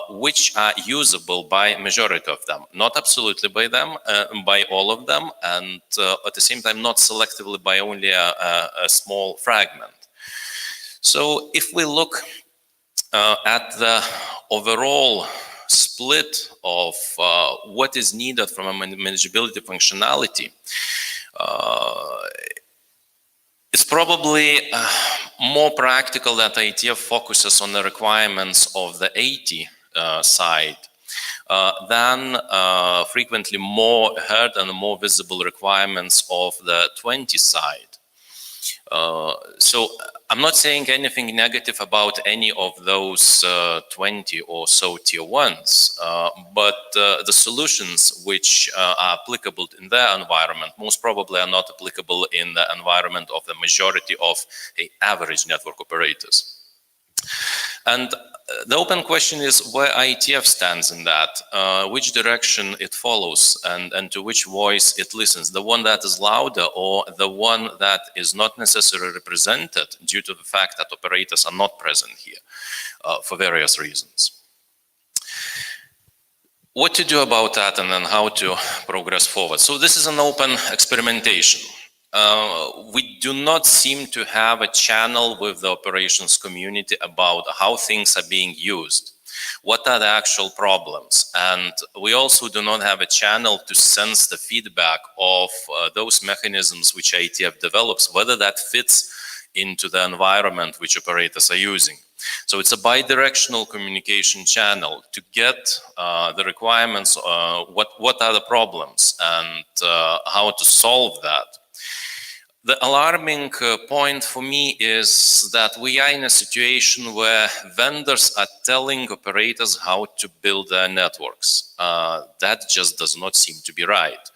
[SPEAKER 16] which are usable by majority of them, not absolutely by them, by all of them, and at the same time not selectively by only a small fragment. So if we look at the overall split of what is needed from a manageability functionality, it's probably more practical that IETF focuses on the requirements of the 80 side than frequently more heard and more visible requirements of the 20 side. So I'm not saying anything negative about any of those 20 or so tier ones, but the solutions which are applicable in their environment most probably are not applicable in the environment of the majority of average network operators. And the open question is where IETF stands in that, which direction it follows and to which voice it listens, the one that is louder or the one that is not necessarily represented due to the fact that operators are not present here for various reasons. What to do about that and then how to progress forward. So this is an open experimentation. We do not seem to have a channel with the operations community about how things are being used. What are the actual problems? And we also do not have a channel to sense the feedback of those mechanisms which IETF develops, whether that fits into the environment which operators are using. So it's a bi-directional communication channel to get the requirements, what are the problems and how to solve that. The alarming point for me is that we are in a situation where vendors are telling operators how to build their networks. That just does not seem to be right.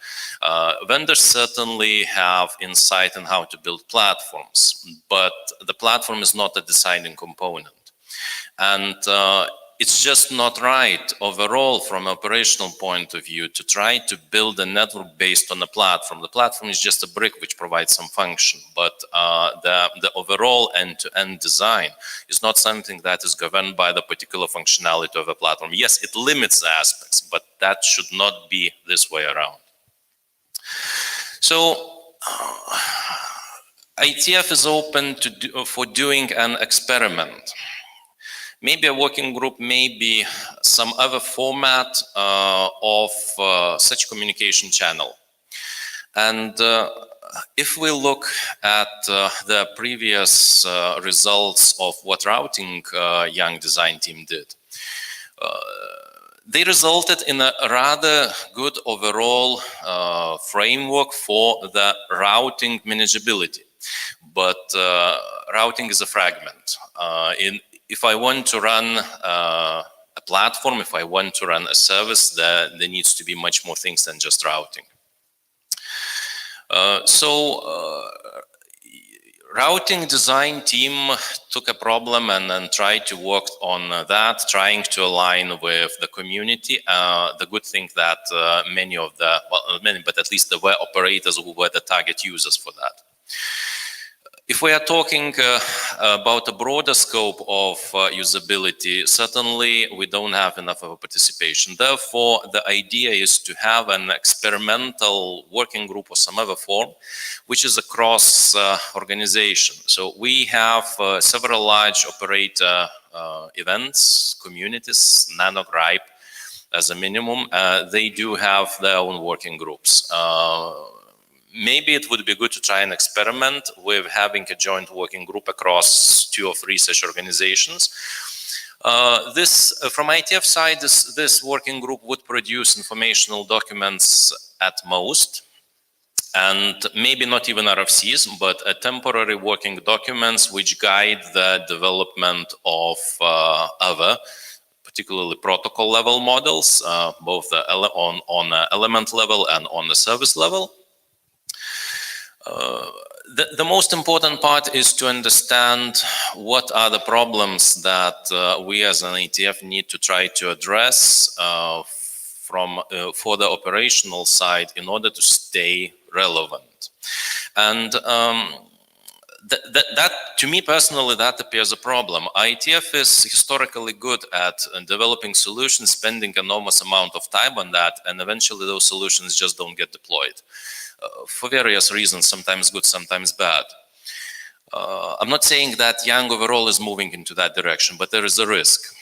[SPEAKER 16] Vendors certainly have insight on how to build platforms, but the platform is not a deciding component. And it's just not right overall from an operational point of view to try to build a network based on a platform. The platform is just a brick which provides some function, but the overall end-to-end design is not something that is governed by the particular functionality of a platform. Yes, it limits the aspects, but that should not be this way around. So IETF is open for doing an experiment. Maybe a working group, maybe some other format of such communication channel. And if we look at the previous results of what routing Young design team did, they resulted in a rather good overall framework for the routing manageability. But routing is a fragment. If I want to run a platform, if I want to run a service, there needs to be much more things than just routing. Routing design team took a problem and tried to work on that, trying to align with the community. The good thing that many, but at least there were operators who were the target users for that. If we are talking about a broader scope of usability, certainly we don't have enough of a participation. Therefore, the idea is to have an experimental working group or some other form, which is across organization. So we have several large operator events, communities, NanoGripe as a minimum. They do have their own working groups. Maybe it would be good to try and experiment with having a joint working group across 2 or 3 such organizations. From IETF side, this working group would produce informational documents at most, and maybe not even RFCs, but temporary working documents which guide the development of other, particularly protocol level models, both on element level and on the service level. The most important part is to understand what are the problems that we as an IETF need to try to address for the operational side in order to stay relevant. And that, to me personally, that appears a problem. IETF is historically good at developing solutions, spending enormous amount of time on that, and eventually those solutions just don't get deployed. For various reasons, sometimes good, sometimes bad. I'm not saying that Yang overall is moving into that direction, but there is a risk.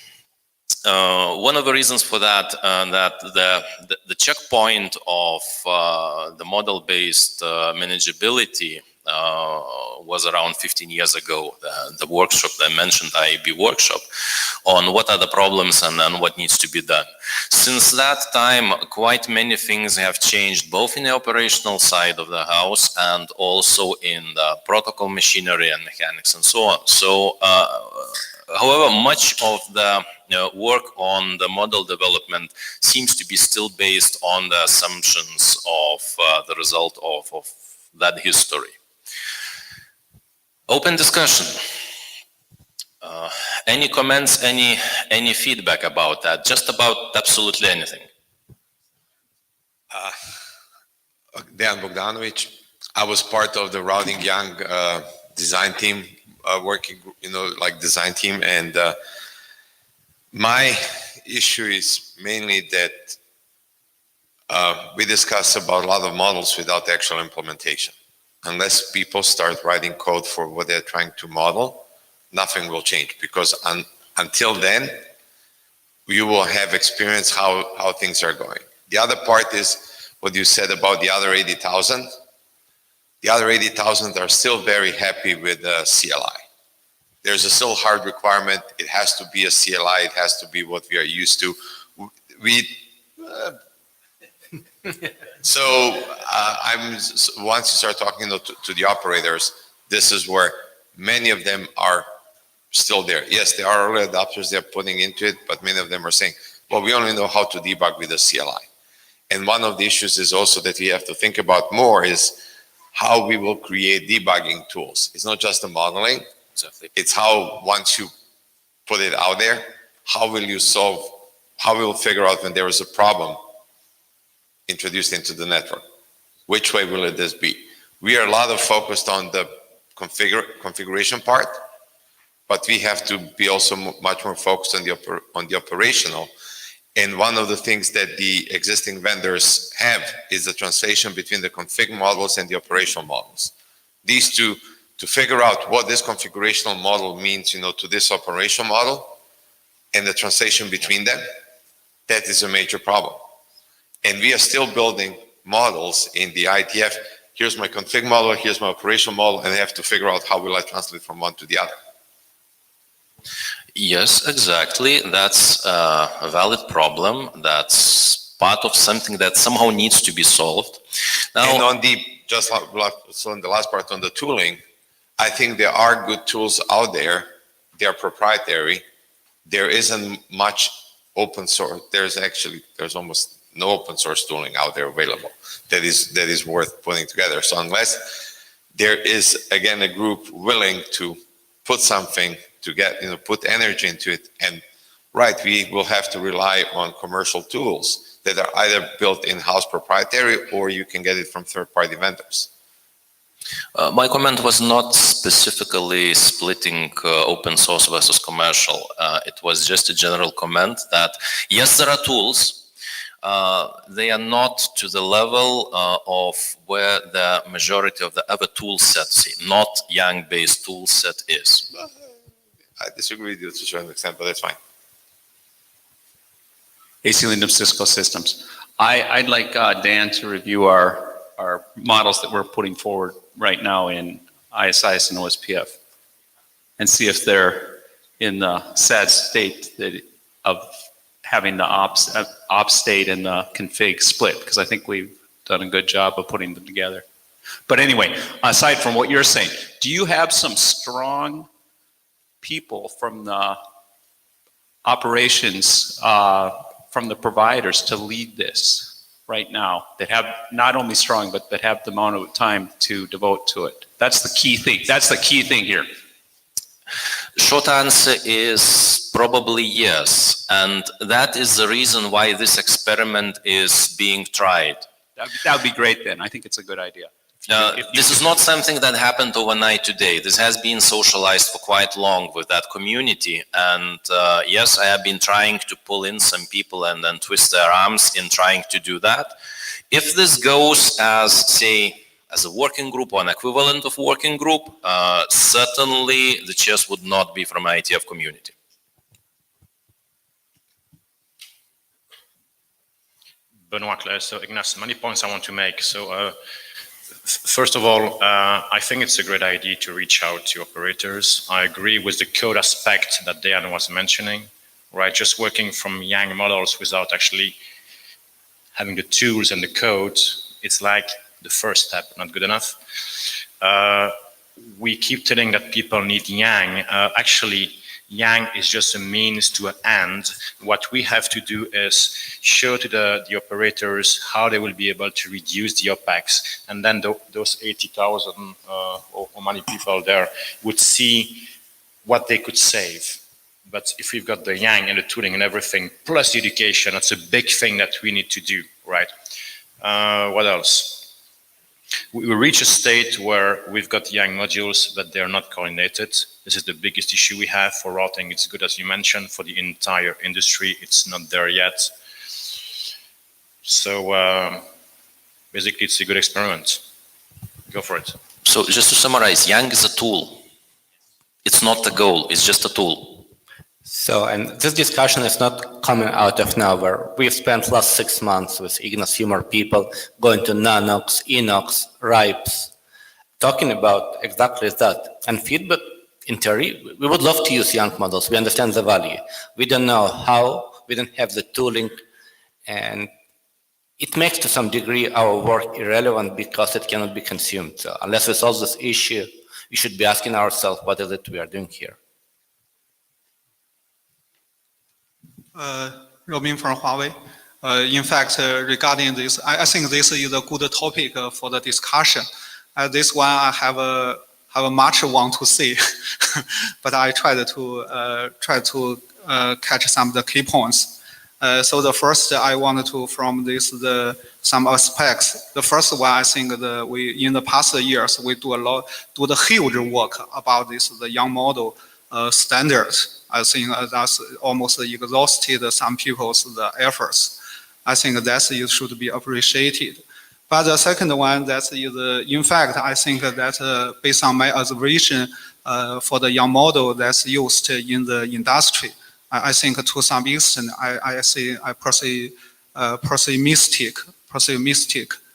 [SPEAKER 16] One of the reasons for that, that the checkpoint of the model-based manageability was around 15 years ago, the workshop, the mentioned IAB workshop, on what are the problems and what needs to be done. Since that time, quite many things have changed, both in the operational side of the house and also in the protocol machinery and mechanics and so on. So, however, much of the work on the model development seems to be still based on the assumptions of the result of that history. Open discussion. Any comments, any feedback about that? Just about absolutely anything.
[SPEAKER 17] Dan Bogdanovic. I was part of the Routing Yang design team, working, like design team, and my issue is mainly that we discuss about a lot of models without actual implementation. Unless people start writing code for what they're trying to model, nothing will change, because until then, you will have experience how things are going. The other part is what you said about the other 80,000. The other 80,000 are still very happy with CLI. There's a still hard requirement. It has to be a CLI. It has to be what we are used to. So once you start talking to the operators, this is where many of them are still there. Yes, there are early adopters they're putting into it, but many of them are saying, well, we only know how to debug with a CLI. And one of the issues is also that we have to think about more is how we will create debugging tools. It's not just the modeling. Exactly. It's how, once you put it out there, how will you solve, how we will figure out when there is a problem introduced into the network? Which way will this be? We are a lot of focused on the configuration part, but we have to be also much more focused on the operational. And one of the things that the existing vendors have is the translation between the config models and the operational models. These two, to figure out what this configurational model means, to this operational model, and the translation between them, that is a major problem. And we are still building models in the IETF. Here's my config model, here's my operational model, and I have to figure out how will I translate from one to the other.
[SPEAKER 16] Yes, exactly. That's a valid problem. That's part of something that somehow needs to be solved. Now,
[SPEAKER 17] and on the, so in the last part on the tooling, I think there are good tools out there. They're proprietary. There isn't much open source. There's almost no open source tooling out there available that is worth putting together. So unless there is, again, a group willing to put something to get, put energy into it, and we will have to rely on commercial tools that are either built in-house proprietary or you can get it from third-party vendors.
[SPEAKER 16] My comment was not specifically splitting open source versus commercial. It was just a general comment that, yes, there are tools. They are not to the level of where the majority of the other tool sets, not Yang-based tool set is.
[SPEAKER 17] I disagree with you to a certain extent, but that's fine.
[SPEAKER 7] AC Lindum, Cisco Systems. I'd like Dan to review our models that we're putting forward right now in ISIS and OSPF and see if they're in the sad state of having the ops state and the config split, because I think we've done a good job of putting them together. But anyway, aside from what you're saying, do you have some strong people from the operations, from the providers to lead this right now that have not only strong, but that have the amount of time to devote to it? That's the key thing. That's the key thing here.
[SPEAKER 16] Short answer is probably yes. And that is the reason why this experiment is being tried.
[SPEAKER 7] That would be great then. I think it's a good idea.
[SPEAKER 16] This is not something that happened overnight today. This has been socialized for quite long with that community. And yes, I have been trying to pull in some people and then twist their arms in trying to do that. If this goes as, say, as a working group or an equivalent of working group, certainly the chairs would not be from IETF community.
[SPEAKER 15] Benoit Claire, so Ignace, many points I want to make. So first of all, I think it's a great idea to reach out to operators. I agree with the code aspect that Diane was mentioning, right? Just working from Yang models without actually having the tools and the code, it's like the first step, not good enough. We keep telling that people need Yang. Actually, Yang is just a means to an end. What we have to do is show to the operators how they will be able to reduce the OPEX. And then those 80,000 or many people there would see what they could save. But if we've got the Yang and the tooling and everything, plus the education, that's a big thing that we need to do, right? What else? We reach a state where we've got Yang modules, but they're not coordinated. This is the biggest issue we have for routing. It's good, as you mentioned, for the entire industry. It's not there yet. So basically, it's a good experiment. Go for it.
[SPEAKER 16] So just to summarize, Yang is a tool. It's not the goal. It's just a tool.
[SPEAKER 2] So, and this discussion is not coming out of nowhere. We've spent last 6 months with Ignace Humor people going to Nanox, Enox, RIPES, talking about exactly that. And feedback, in theory, we would love to use Yang models. We understand the value. We don't know how, we don't have the tooling, and it makes to some degree our work irrelevant because it cannot be consumed. So unless we solve this issue, we should be asking ourselves, what is it we are doing here?
[SPEAKER 14] Robin from Huawei. In fact, regarding this, I think this is a good topic for the discussion. This one I have much want to say, but I tried to catch some of the key points. So the first I wanted to from this some aspects. The first one, I think we in the past years we do the huge work about the Yang model standards. I think that's almost exhausted some people's efforts. I think that should be appreciated. But the second one, that is, in fact, I think that based on my observation for the Yang model that's used in the industry, I think to some extent, I pessimistic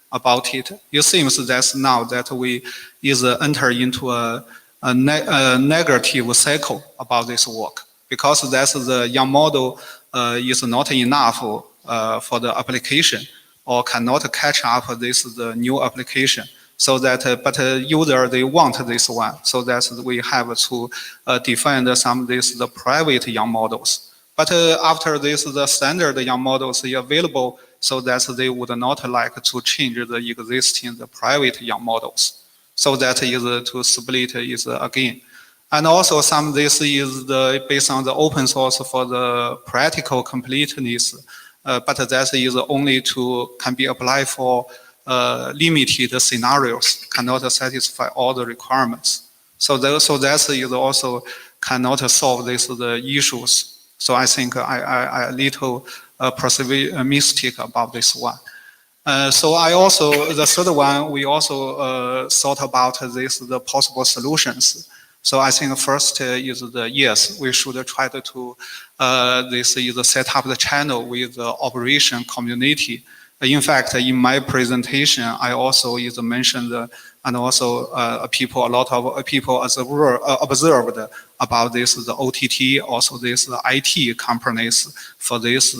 [SPEAKER 14] about it. It seems that now that we is enter into a negative cycle about this work, because that's the Yang model is not enough for the application or cannot catch up the new application. So that, but user they want this one, so that we have to define the private Yang models. But after this, the standard Yang models is available, so that they would not like to change the existing private Yang models. So that is to split is again. And also this is based on the open source for the practical completeness, but that is only can be applied for limited scenarios, cannot satisfy all the requirements. So that is also cannot solve the issues. So I think I little pessimistic about this one. So I also, the third one, we also thought about the possible solutions. So I think first is yes, we should try to set up the channel with the operation community In fact, in my presentation, I also mentioned, and also a lot of people observed about this, the OTT, also this IT companies for this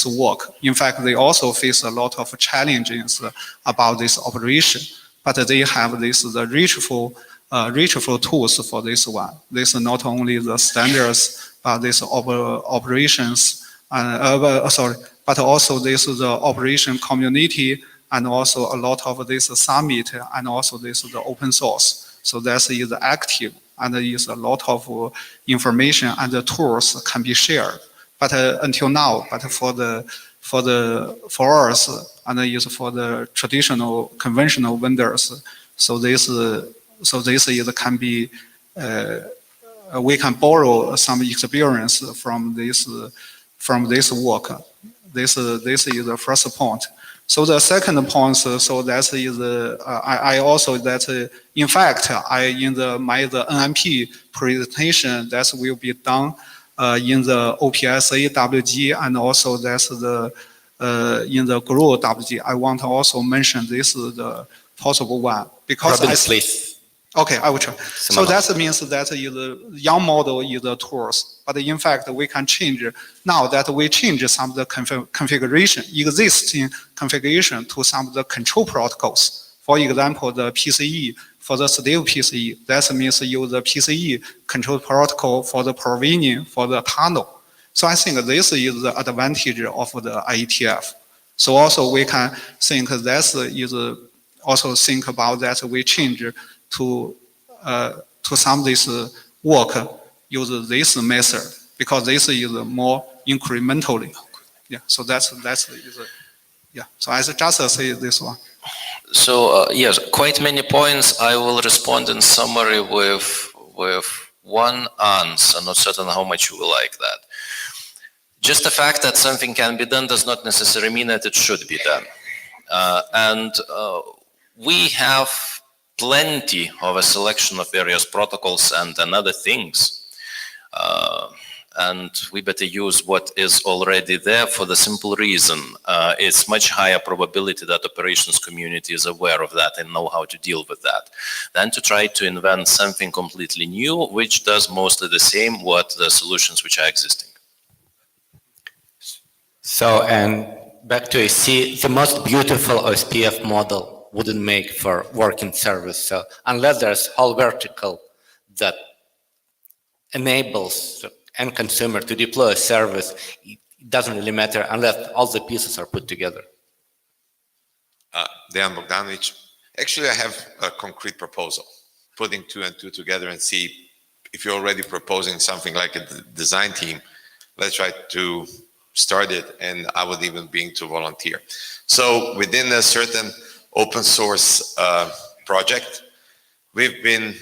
[SPEAKER 14] work. In fact, they also face a lot of challenges about this operation, but they have the reachable tools for this one. This is not only the standards, but this operations, but also this is the operation community, and also a lot of this summit, and also this the open source. So that is active, and there is a lot of information and the tools can be shared. But until now, but for us, and is for the traditional conventional vendors, so this can be we can borrow some experience from this work. This is the first point. So the second point, so that is I also that in fact in my NMP presentation that will be done in the OPSA WG, and also that's in the GRU WG. I want to also mention this is the possible one because
[SPEAKER 2] please.
[SPEAKER 14] Okay, I will try. So that means that the young model is the tools, but in fact we can change now that we change some of the configuration, existing configuration to some of the control protocols. For example, the PCE, for the stable PCE, that means use the PCE control protocol for the provisioning for the tunnel. So I think this is the advantage of the IETF. So also we can think that is also think about that we change to some this work use this method because this is more incrementally. Yeah, so that's yeah. So I just say this one.
[SPEAKER 18] So yes, quite many points. I will respond in summary with one answer. Not certain how much you will like that. Just the fact that something can be done does not necessarily mean that it should be done. And we have plenty of a selection of various protocols and other things. And we better use what is already there for the simple reason. It's much higher probability that operations community is aware of that and know how to deal with that than to try to invent something completely new, which does mostly the same what the solutions which are existing.
[SPEAKER 2] So, and back to AC, the most beautiful OSPF model wouldn't make for working service. So unless there's whole vertical that enables the end consumer to deploy a service, it doesn't really matter unless all the pieces are put together.
[SPEAKER 17] Dan Bogdanovic, actually I have a concrete proposal, putting 2 and 2 together and see if you're already proposing something like a design team, let's try to start it, and I would even be to volunteer. So within a certain open source project, we've been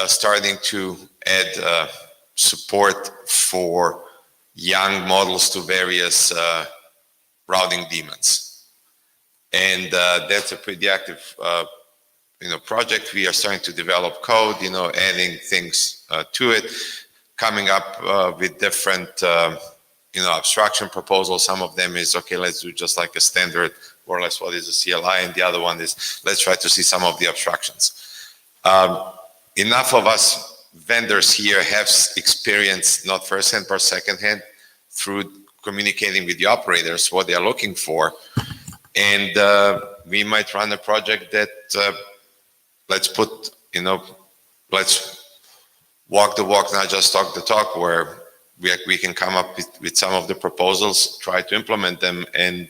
[SPEAKER 17] starting to add support for young models to various routing daemons. And that's a pretty active project. We are starting to develop code, adding things to it, coming up with different abstraction proposals. Some of them is, okay, let's do just like a standard, more or less what is a CLI, and the other one is, let's try to see some of the abstractions. Enough of us vendors here have experience, not first-hand but second-hand, through communicating with the operators what they are looking for. And we might run a project that, let's walk the walk, not just talk the talk, where we can come up with some of the proposals, try to implement them, and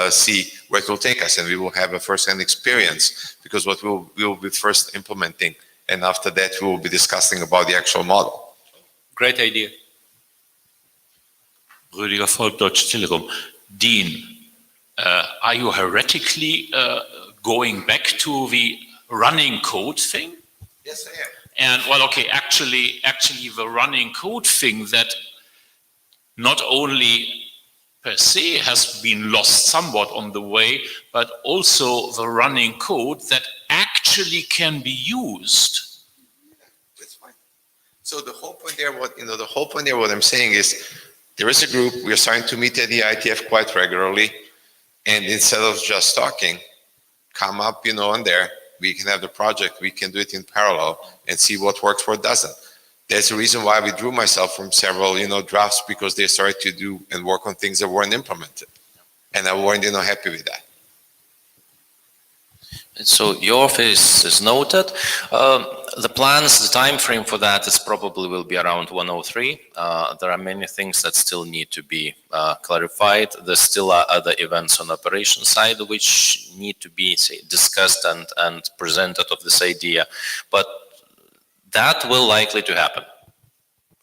[SPEAKER 17] see where it will take us. And we will have a first-hand experience, because what we will be first implementing, and after that we will be discussing about the actual model.
[SPEAKER 2] Great idea.
[SPEAKER 19] Rüdiger Volk, Deutsche Telekom. Dean, are you heretically going back to the running code thing?
[SPEAKER 17] Yes, I am.
[SPEAKER 19] And well, okay, actually the running code thing that not only per se has been lost somewhat on the way, but also the running code that actually can be used.
[SPEAKER 17] That's fine. So the whole point there, what I'm saying is, there is a group, we are starting to meet at the IETF quite regularly. And instead of just talking, come up, on there, we can have the project, we can do it in parallel and see what works, what doesn't. That's the reason why I withdrew myself from several, drafts, because they started to do and work on things that weren't implemented. And I weren't, happy with that.
[SPEAKER 18] So your office is noted. The plans, the time frame for that is probably will be around 103. There are many things that still need to be clarified. There still are other events on the operation side which need to be discussed and presented of this idea, but that will likely to happen.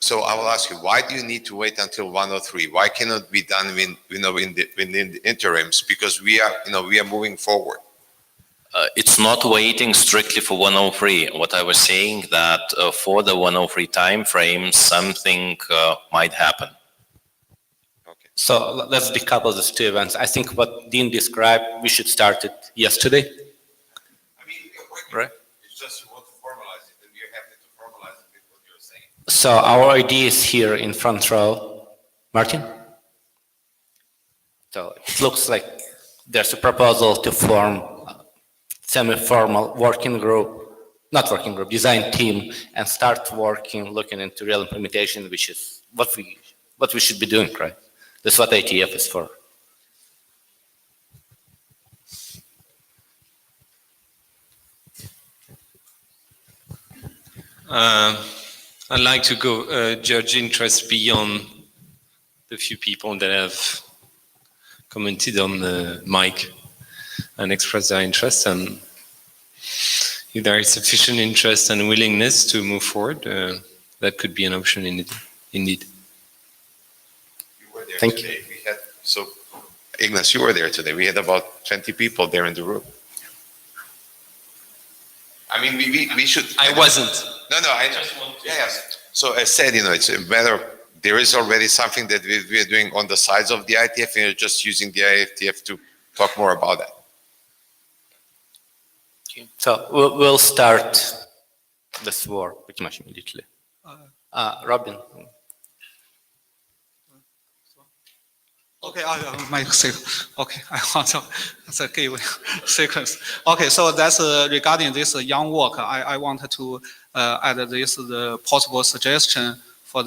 [SPEAKER 17] So I will ask you, why do you need to wait until 103? Why cannot it be done within the interims? Because we are moving forward.
[SPEAKER 18] It's not waiting strictly for 103. What I was saying that for the 103 time frame, something might happen.
[SPEAKER 2] Okay. So let's decouple these two events. I think what Dean described, we should start it yesterday. Right?
[SPEAKER 17] It's just you want to formalize it, and you're happy to formalize it with what you're saying.
[SPEAKER 2] So our idea is here in front row. Martin? So it looks like there's a proposal to form semi-formal design team and start looking into real implementation, which is what we should be doing, right? That's what IETF is for.
[SPEAKER 20] I'd like to go judge interest beyond the few people that have commented on the mic and express their interest, and if there is sufficient interest and willingness to move forward, that could be an option indeed.
[SPEAKER 2] Thank you.
[SPEAKER 17] So, Ignas, you were there today. We had about 20 people there in the room. I mean, we should.
[SPEAKER 20] I wasn't.
[SPEAKER 17] No, I just want to. Yes. So I said, it's a matter. There is already something that we are doing on the sides of the IETF, and you're just using the IETF to talk more about that.
[SPEAKER 2] So we'll start this war pretty much immediately. Robin.
[SPEAKER 14] Okay, okay, I want to give sequence. Okay, so that's regarding this young work. I wanted to add the possible suggestion for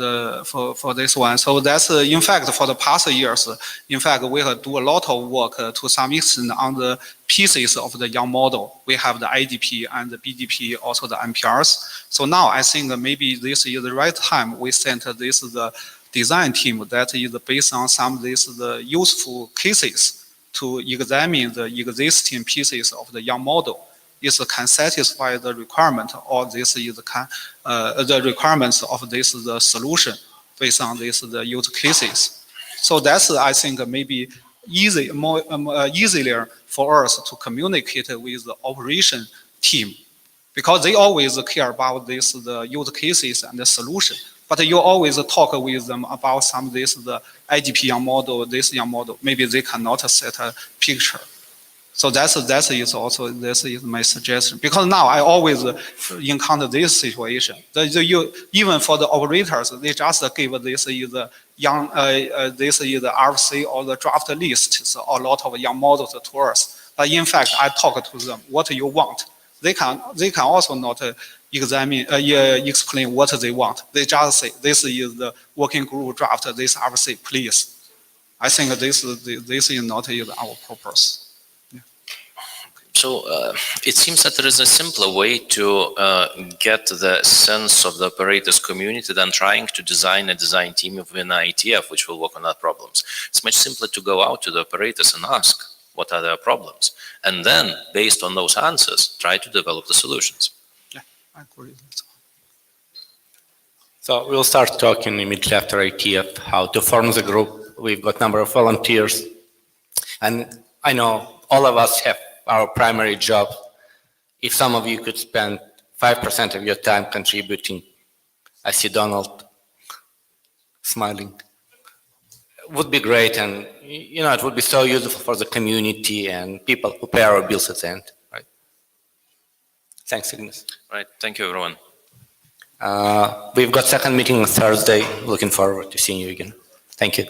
[SPEAKER 14] this one. So that's in fact for the past years. In fact, we have do a lot of work to some extent on the pieces of the young model. We have the IDP and the BDP, also the MPRs. So now I think maybe this is the right time we sent this the design team that is based on some of these the useful cases to examine the existing pieces of the young model. Is can satisfy the requirement, or this is the requirements of this the solution based on this the use cases. So that's I think maybe easier for us to communicate with the operation team, because they always care about this the use cases and the solution. But you always talk with them about some of this the IDP young model, this young model. Maybe they cannot set a picture. So that is also this is my suggestion, because now I always encounter this situation. Even for the operators, they just give this is the young this is the RFC or the draft list. So a lot of young models to us. But in fact, I talk to them what you want. They can also not explain what they want. They just say this is the working group draft. This RFC, please. I think this is not our purpose.
[SPEAKER 18] So it seems that there is a simpler way to get the sense of the operators community than trying to design a design team within IETF which will work on our problems. It's much simpler to go out to the operators and ask what are their problems, and then based on those answers try to develop the solutions.
[SPEAKER 14] Yeah, I agree.
[SPEAKER 2] So we'll start talking immediately after IETF how to form the group. We've got a number of volunteers, and I know all of us have our primary job. If some of you could spend 5% of your time contributing, I see Donald smiling, would be great, and it would be so useful for the community and people who pay our bills at the end, right? Thanks, Ignas.
[SPEAKER 18] Right, thank you everyone.
[SPEAKER 2] We've got second meeting on Thursday. Looking forward to seeing you again. Thank you.